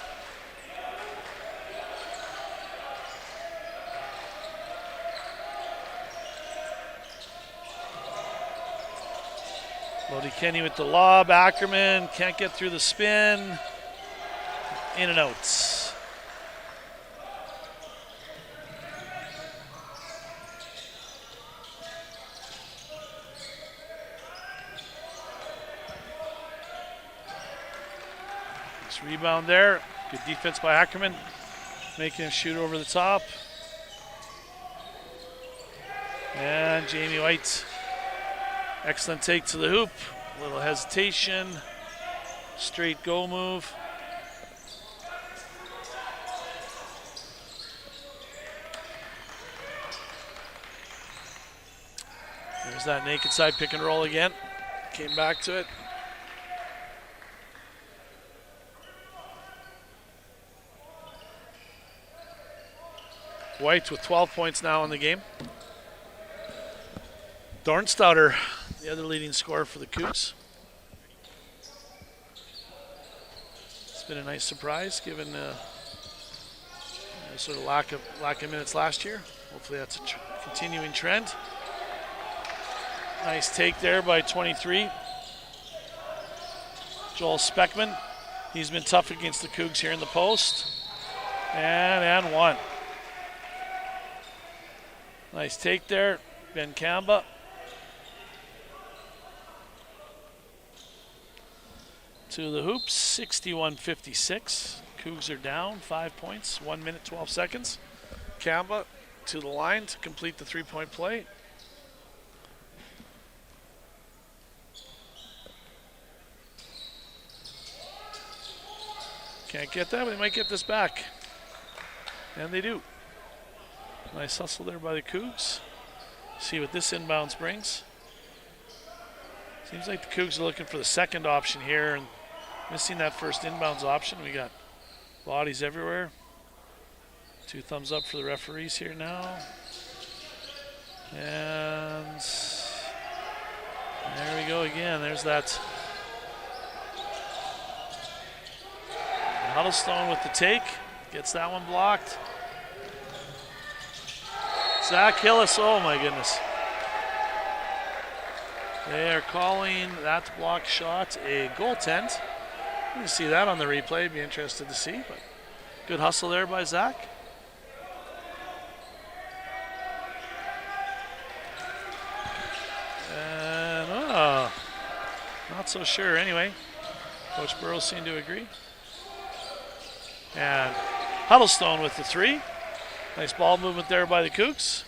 Lodi Kenny with the lob. Ackerman can't get through the spin. In and out. Nice rebound there. Good defense by Ackerman. Making him shoot over the top. And Jamie White. Excellent take to the hoop. A little hesitation. Straight go move. There's that naked side pick and roll again. Came back to it. White with 12 points now in the game. Dornstouter, the other leading scorer for the Cougs. It's been a nice surprise given sort of lack of minutes last year. Hopefully that's a continuing trend. Nice take there by 23. Joel Speckman. He's been tough against the Cougs here in the post. And one. Nice take there, Ben Kamba. To the hoops, 61-56. Cougs are down 5 points, 1 minute, 12 seconds. Kamba to the line to complete the three-point play. Can't get that, but they might get this back. And they do. Nice hustle there by the Cougs. See what this inbounds brings. Seems like the Cougs are looking for the second option here and missing that first inbounds option. We got bodies everywhere. 2 thumbs up for the referees here now. And there we go again. There's that. Huddlestone with the take. Gets that one blocked. Zach Hillis, oh my goodness. They are calling that block shot a goaltend. You can see that on the replay, be interested to see, but good hustle there by Zach. And not so sure anyway. Coach Burrows seemed to agree. And Huddlestone with the 3. Nice ball movement there by the Cougs.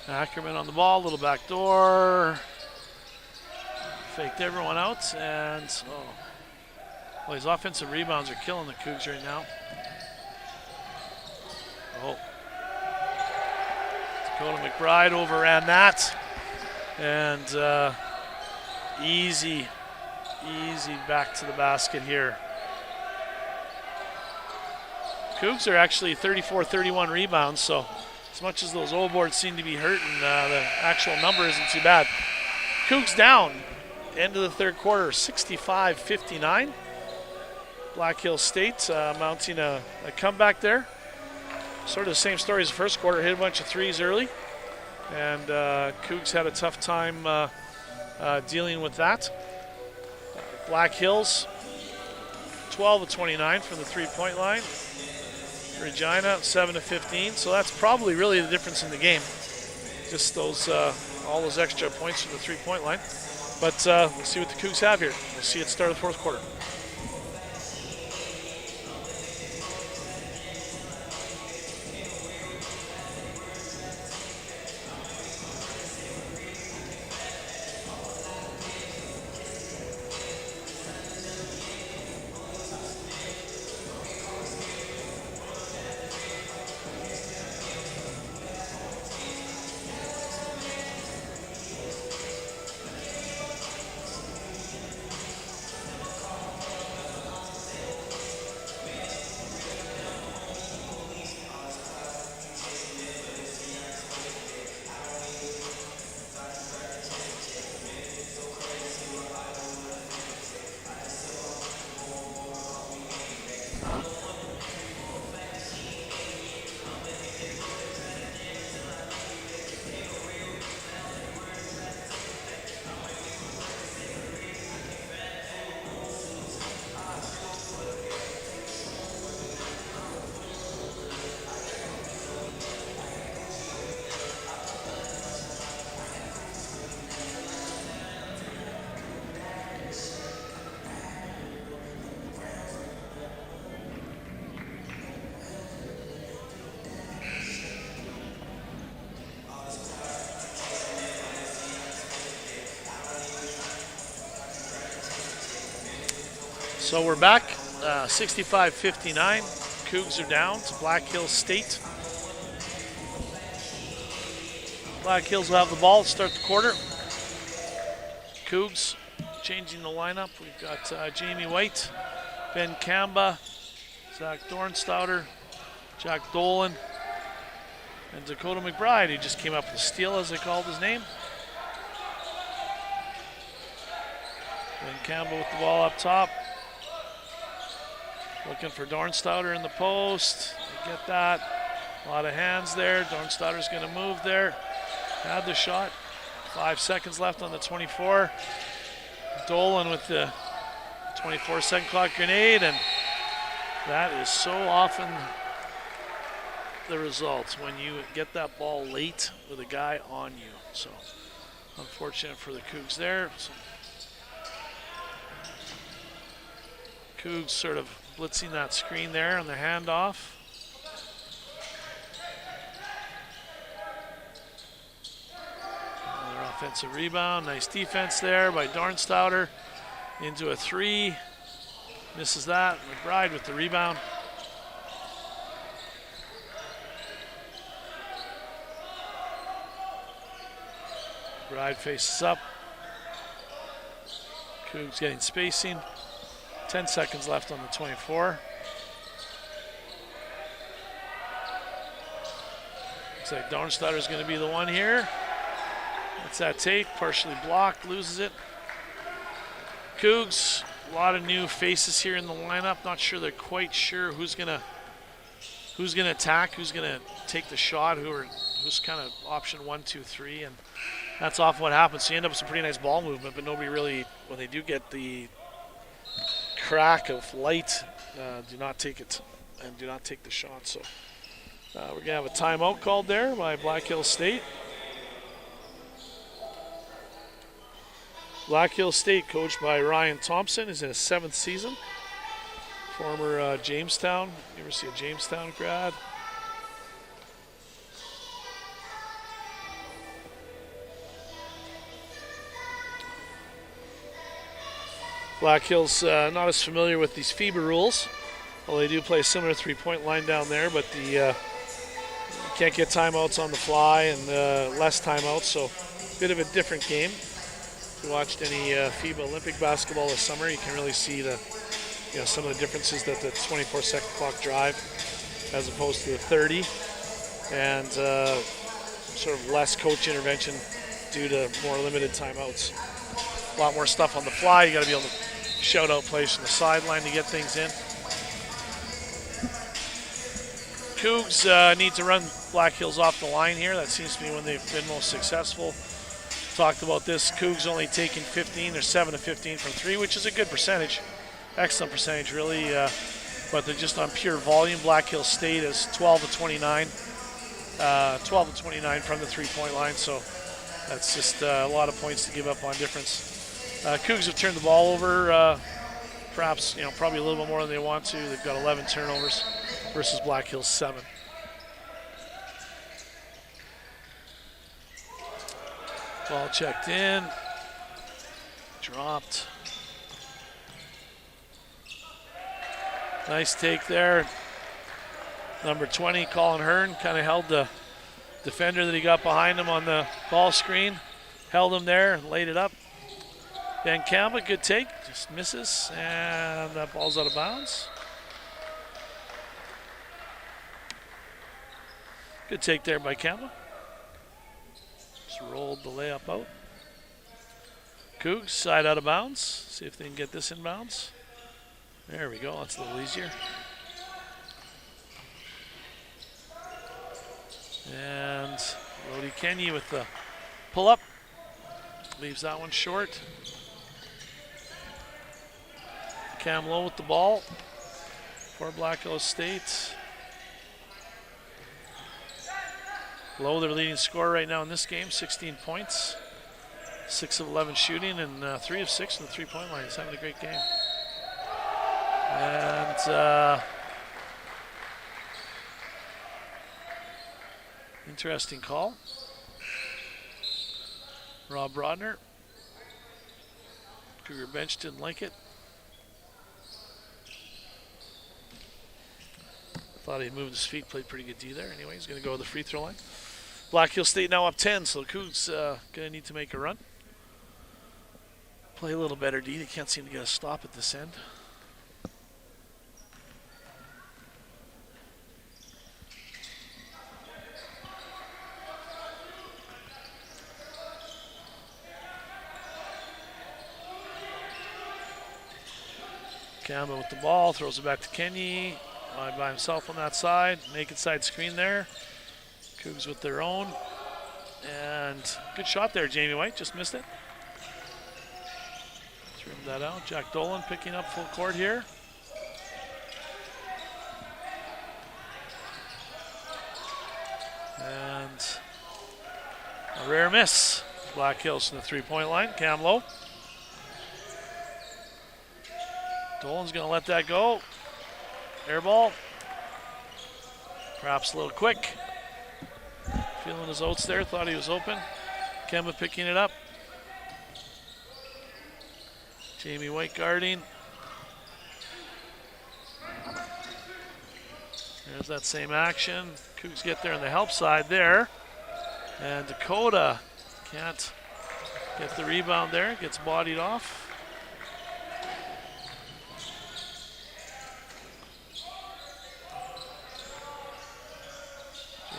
Ackerman on the ball, little back door. Faked everyone out, and well, his offensive rebounds are killing the Cougs right now. Dakota McBride overran that. And easy back to the basket here. Cougs are actually 34-31 rebounds, so as much as those old boards seem to be hurting, the actual number isn't too bad. Cougs down, end of the third quarter, 65-59. Black Hills State mounting a comeback there. Sort of the same story as the first quarter, hit a bunch of threes early. And Cougs had a tough time dealing with that. Black Hills, 12-29 from the three-point line. Regina, 7-15. So that's probably really the difference in the game. Just those, all those extra points from the three-point line. But we'll see what the Cougs have here. We'll see at the start of the fourth quarter. So we're back, 65-59. Cougs are down to Black Hills State. Black Hills will have the ball to start the quarter. Cougs changing the lineup. We've got Jamie White, Ben Kamba, Zach Dornstouter, Jack Dolan, and Dakota McBride, who just came up with a steal, as they called his name. Ben Kamba with the ball up top. Looking for Dornstouter in the post. They get that. A lot of hands there. Dornstouter's going to move there. Had the shot. 5 seconds left on the 24. Dolan with the 24-second clock grenade, and that is so often the result when you get that ball late with a guy on you. So unfortunate for the Cougs there. So Cougs sort of blitzing that screen there on the handoff. Another offensive rebound. Nice defense there by Dornstouter. Into a three. Misses that. McBride with the rebound. McBride faces up. Cougs getting spacing. 10 seconds left on the 24. Looks like Dornstouter is going to be the one here. That's that take, partially blocked, loses it. Cougs, a lot of new faces here in the lineup. Not sure they're quite sure who's gonna attack, who's gonna take the shot, who's kind of option 1, 2, 3, and that's often what happens. So you end up with some pretty nice ball movement, but nobody really, when they do get the crack of light, do not take it and do not take the shot. So we're gonna have a timeout called there by Black Hills State. Black Hills State, coached by Ryan Thompson, is in his 7th season. Former University of Jamestown grad. Black Hills not as familiar with these FIBA rules, although they do play a similar three-point line down there, but you can't get timeouts on the fly and less timeouts, so a bit of a different game. If you watched any FIBA Olympic basketball this summer, you can really see some of the differences that the 24-second clock drive as opposed to the 30, and sort of less coach intervention due to more limited timeouts. A lot more stuff on the fly. You got to be able to shout out plays from the sideline to get things in. Cougs need to run Black Hills off the line here. That seems to be when they've been most successful. Talked about this. Cougs only taking 15. They're 7 of 15 from 3, which is a good percentage. Excellent percentage, really. But they're just on pure volume. Black Hills State is 12 of 29. 12 of 29 from the three-point line. So that's just a lot of points to give up on difference. Cougs have turned the ball over, perhaps, probably a little bit more than they want to. They've got 11 turnovers versus Black Hills 7. Ball checked in, dropped. Nice take there. Number 20, Colin Hearn, kind of held the defender that he got behind him on the ball screen. Held him there and laid it up. Ben Kamba, good take, just misses, and that ball's out of bounds. Good take there by Kamba. Just rolled the layup out. Cougs, side out of bounds. See if they can get this in bounds. There we go, that's a little easier. And Rody Kenny with the pull-up. Leaves that one short. Cam Lowe with the ball for Black Hills State. Lowe, their leading scorer right now in this game, 16 points. 6 of 11 shooting and 3 of 6 from the three-point line. He's having a great game. And interesting call. Rob Brodner. Cougar bench didn't like it. Thought he'd moved his feet, played pretty good D there. Anyway, he's going to go to the free throw line. Black Hills State now up 10, so Cougs going to need to make a run. Play a little better, D. They can't seem to get a stop at this end. Campbell with the ball, throws it back to Kenny. By himself on that side. Naked side screen there. Cougs with their own. And good shot there, Jamie White. Just missed it. Trimmed that out. Jack Dolan picking up full court here. And a rare miss. Black Hills from the three-point line. Camlow. Dolan's going to let that go. Air ball. Perhaps a little quick. Feeling his oats there. Thought he was open. Kemba picking it up. Jamie White guarding. There's that same action. Cougs get there on the help side there. And Dakota can't get the rebound there. Gets bodied off.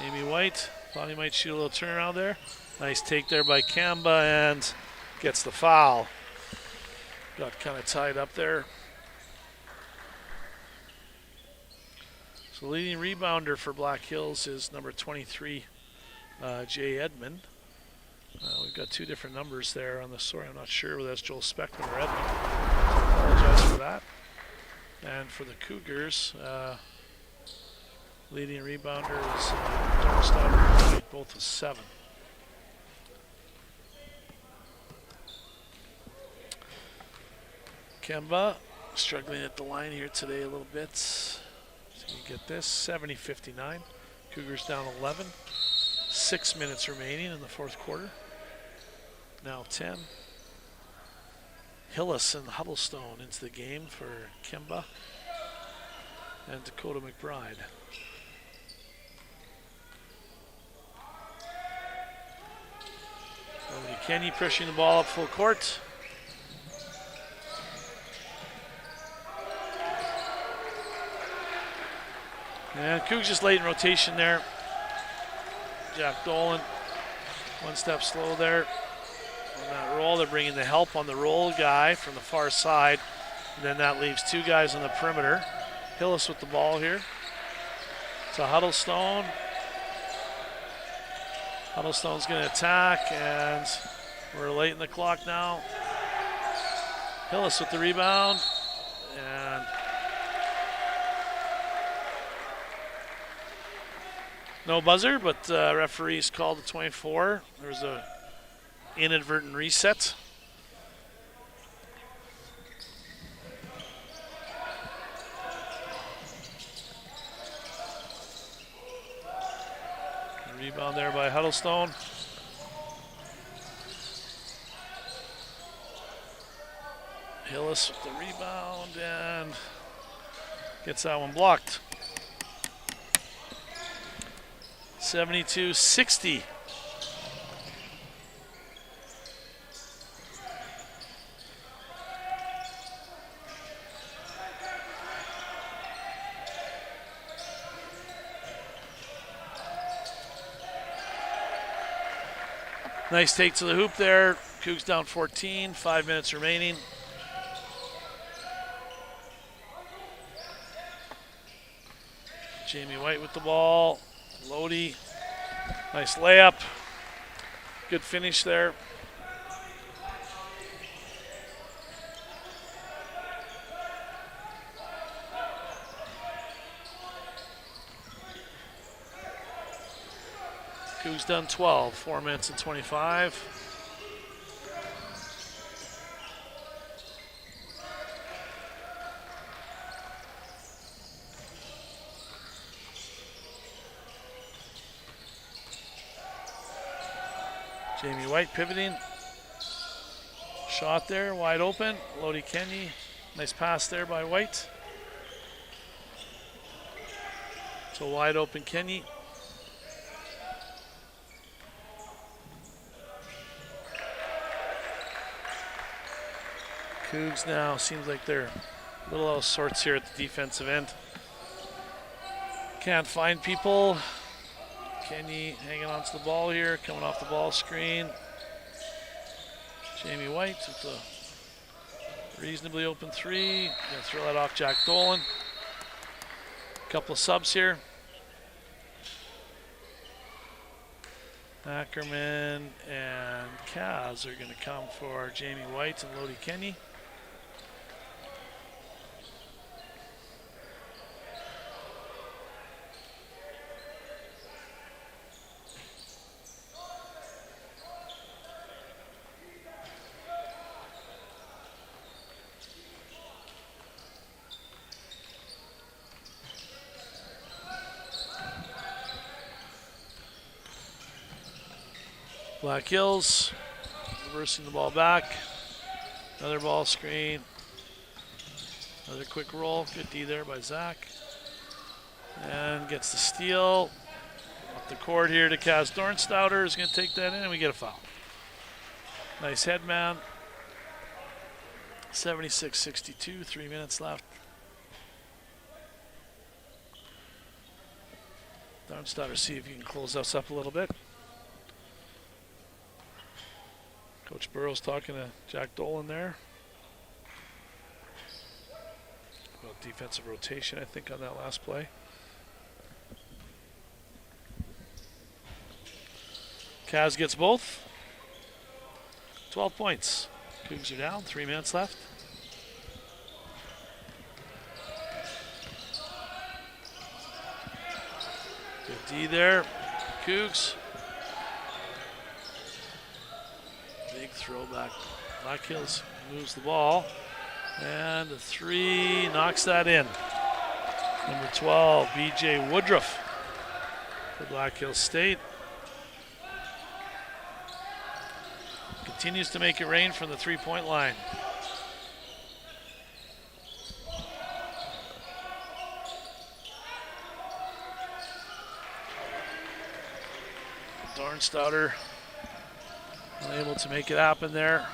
Jamie White thought he might shoot a little turnaround there. Nice take there by Kamba and gets the foul. Got kind of tied up there. So the leading rebounder for Black Hills is number 23, Jay Edmond. We've got two different numbers there on the story. I'm not sure whether that's Joel Speckman or Edmond. Apologize for that. And for the Cougars, leading rebounder is Darmstadt, both with 7. Kemba struggling at the line here today a little bit. So you get this, 70-59. Cougars down 11. 6 minutes remaining in the fourth quarter. Now 10. Hillis and Huddlestone into the game for Kemba and Dakota McBride. Kenny pushing the ball up full court. And Cougs just late in rotation there. Jack Dolan, one step slow there. On that roll, they're bringing the help on the roll guy from the far side. And then that leaves 2 guys on the perimeter. Hillis with the ball here. To Huddlestone. Huddlestone's going to attack, and we're late in the clock now. Hillis with the rebound, and no buzzer, but referees called the 24. There was a inadvertent reset. Rebound there by Huddlestone. Hillis with the rebound and gets that one blocked. 72-60. Nice take to the hoop there. Cougs down 14, 5 minutes remaining. Jamie White with the ball. Lodi, nice layup. Good finish there. Cougs done 12, 4 minutes and 25. Jamie White pivoting. Shot there, wide open. Lodi Kenny, nice pass there by White. So wide open Kenny. Cougs now seems like they're a little out of sorts here at the defensive end. Can't find people. Kenny hanging on to the ball here, coming off the ball screen. Jamie White with a reasonably open three. Gonna throw that off Jack Dolan. Couple of subs here. Ackerman and Kaz are going to come for Jamie White and Lodi Kenny. Black Hills reversing the ball back. Another ball screen. Another quick roll. Good D there by Zach. And gets the steal. Up the court here to Kaz Dornstouter. Is going to take that in and we get a foul. Nice head man. 76-62, 3 minutes left. Dornstouter, see if you can close us up a little bit. Coach Burrow's talking to Jack Dolan there about defensive rotation, I think, on that last play. Kaz gets both. 12 points. Cougs are down, 3 minutes left. Good D there, Cougs. Big throwback. Black Hills moves the ball. And the three knocks that in. Number 12, BJ Woodruff for Black Hills State. Continues to make it rain from the three-point line. Dornstouter unable to make it happen there.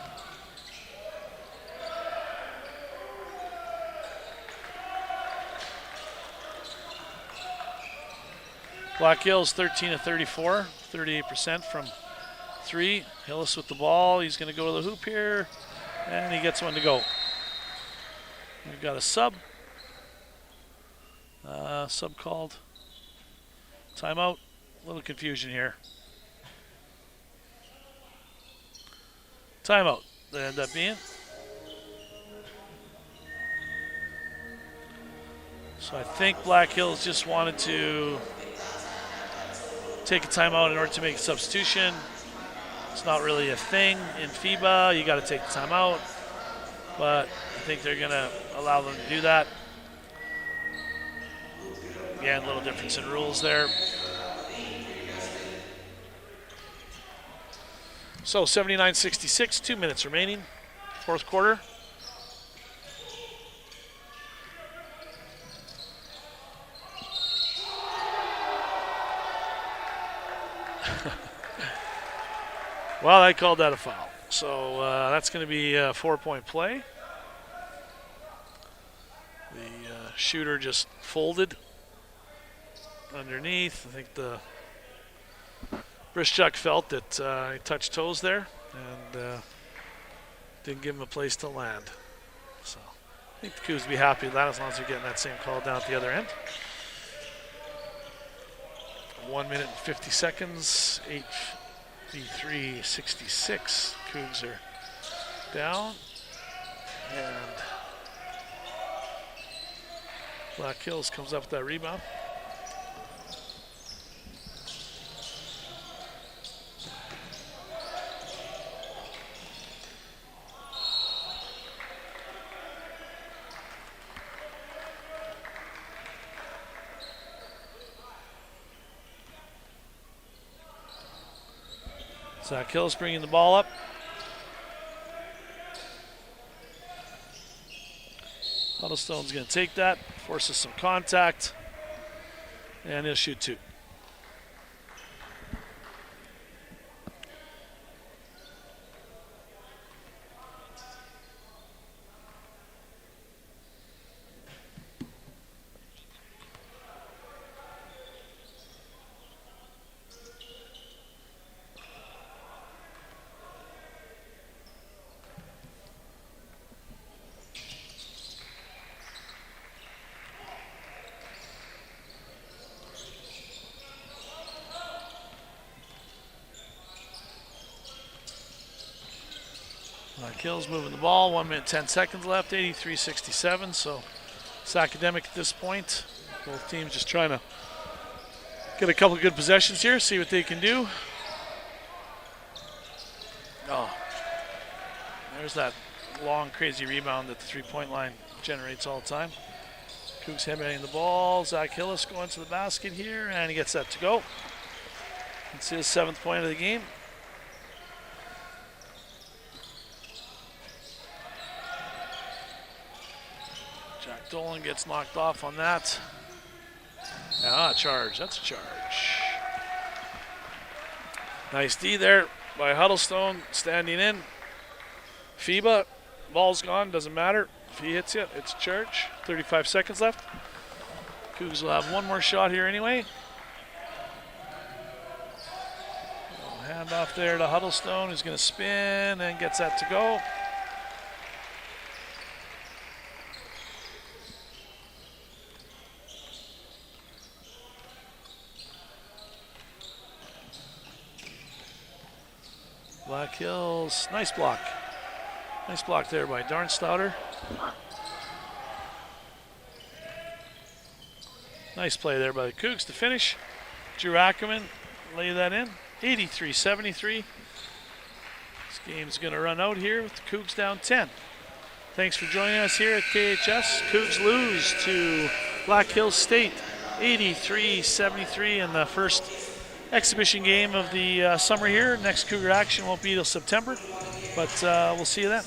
Black Hills 13 of 34, 38% from three. Hillis with the ball. He's going to go to the hoop here, and he gets one to go. We've got a sub. Sub called. Timeout. A little confusion here. Timeout. They end up being. So I think Black Hills just wanted to take a timeout in order to make a substitution. It's not really a thing in FIBA. You got to take the timeout. But I think they're going to allow them to do that. Again, a little difference in rules there. So 79-66, 2 minutes remaining, fourth quarter. Well, I called that a foul. So that's going to be a 4-point play. The shooter just folded underneath. I think the Brischuk felt that he touched toes there and didn't give him a place to land. So I think the Cougs will be happy with that as long as they're getting that same call down at the other end. 1 minute and 50 seconds, 83-66. Cougs are down. And Black Hills comes up with that rebound. Zach Hills bringing the ball up. Huddlestone's going to take that, forces some contact, and he'll shoot two. Black Hills moving the ball, 1 minute 10 seconds left, 83-67, so it's academic at this point. Both teams just trying to get a couple good possessions here, see what they can do. Oh, there's that long, crazy rebound that the three-point line generates all the time. Cougs handling the ball. Zach Hillis going to the basket here, and he gets that to go. It's his 7th point of the game. Jack Dolan gets knocked off on that. Charge. That's a charge. Nice D there by Huddlestone, standing in. FIBA, ball's gone, doesn't matter. If he hits it, it's a charge. 35 seconds left. Cougs will have one more shot here anyway. Hand off there to Huddlestone, who's going to spin and gets that to go. Black Hills, nice block. Nice block there by Darnstouter. Nice play there by the Cougs to finish. Drew Ackerman lay that in. 83-73. This game's going to run out here with the Cougs down 10. Thanks for joining us here at KHS. Cougs lose to Black Hills State 83-73 in the first exhibition game of the summer here. Next Cougar action won't be till September, but we'll see you then.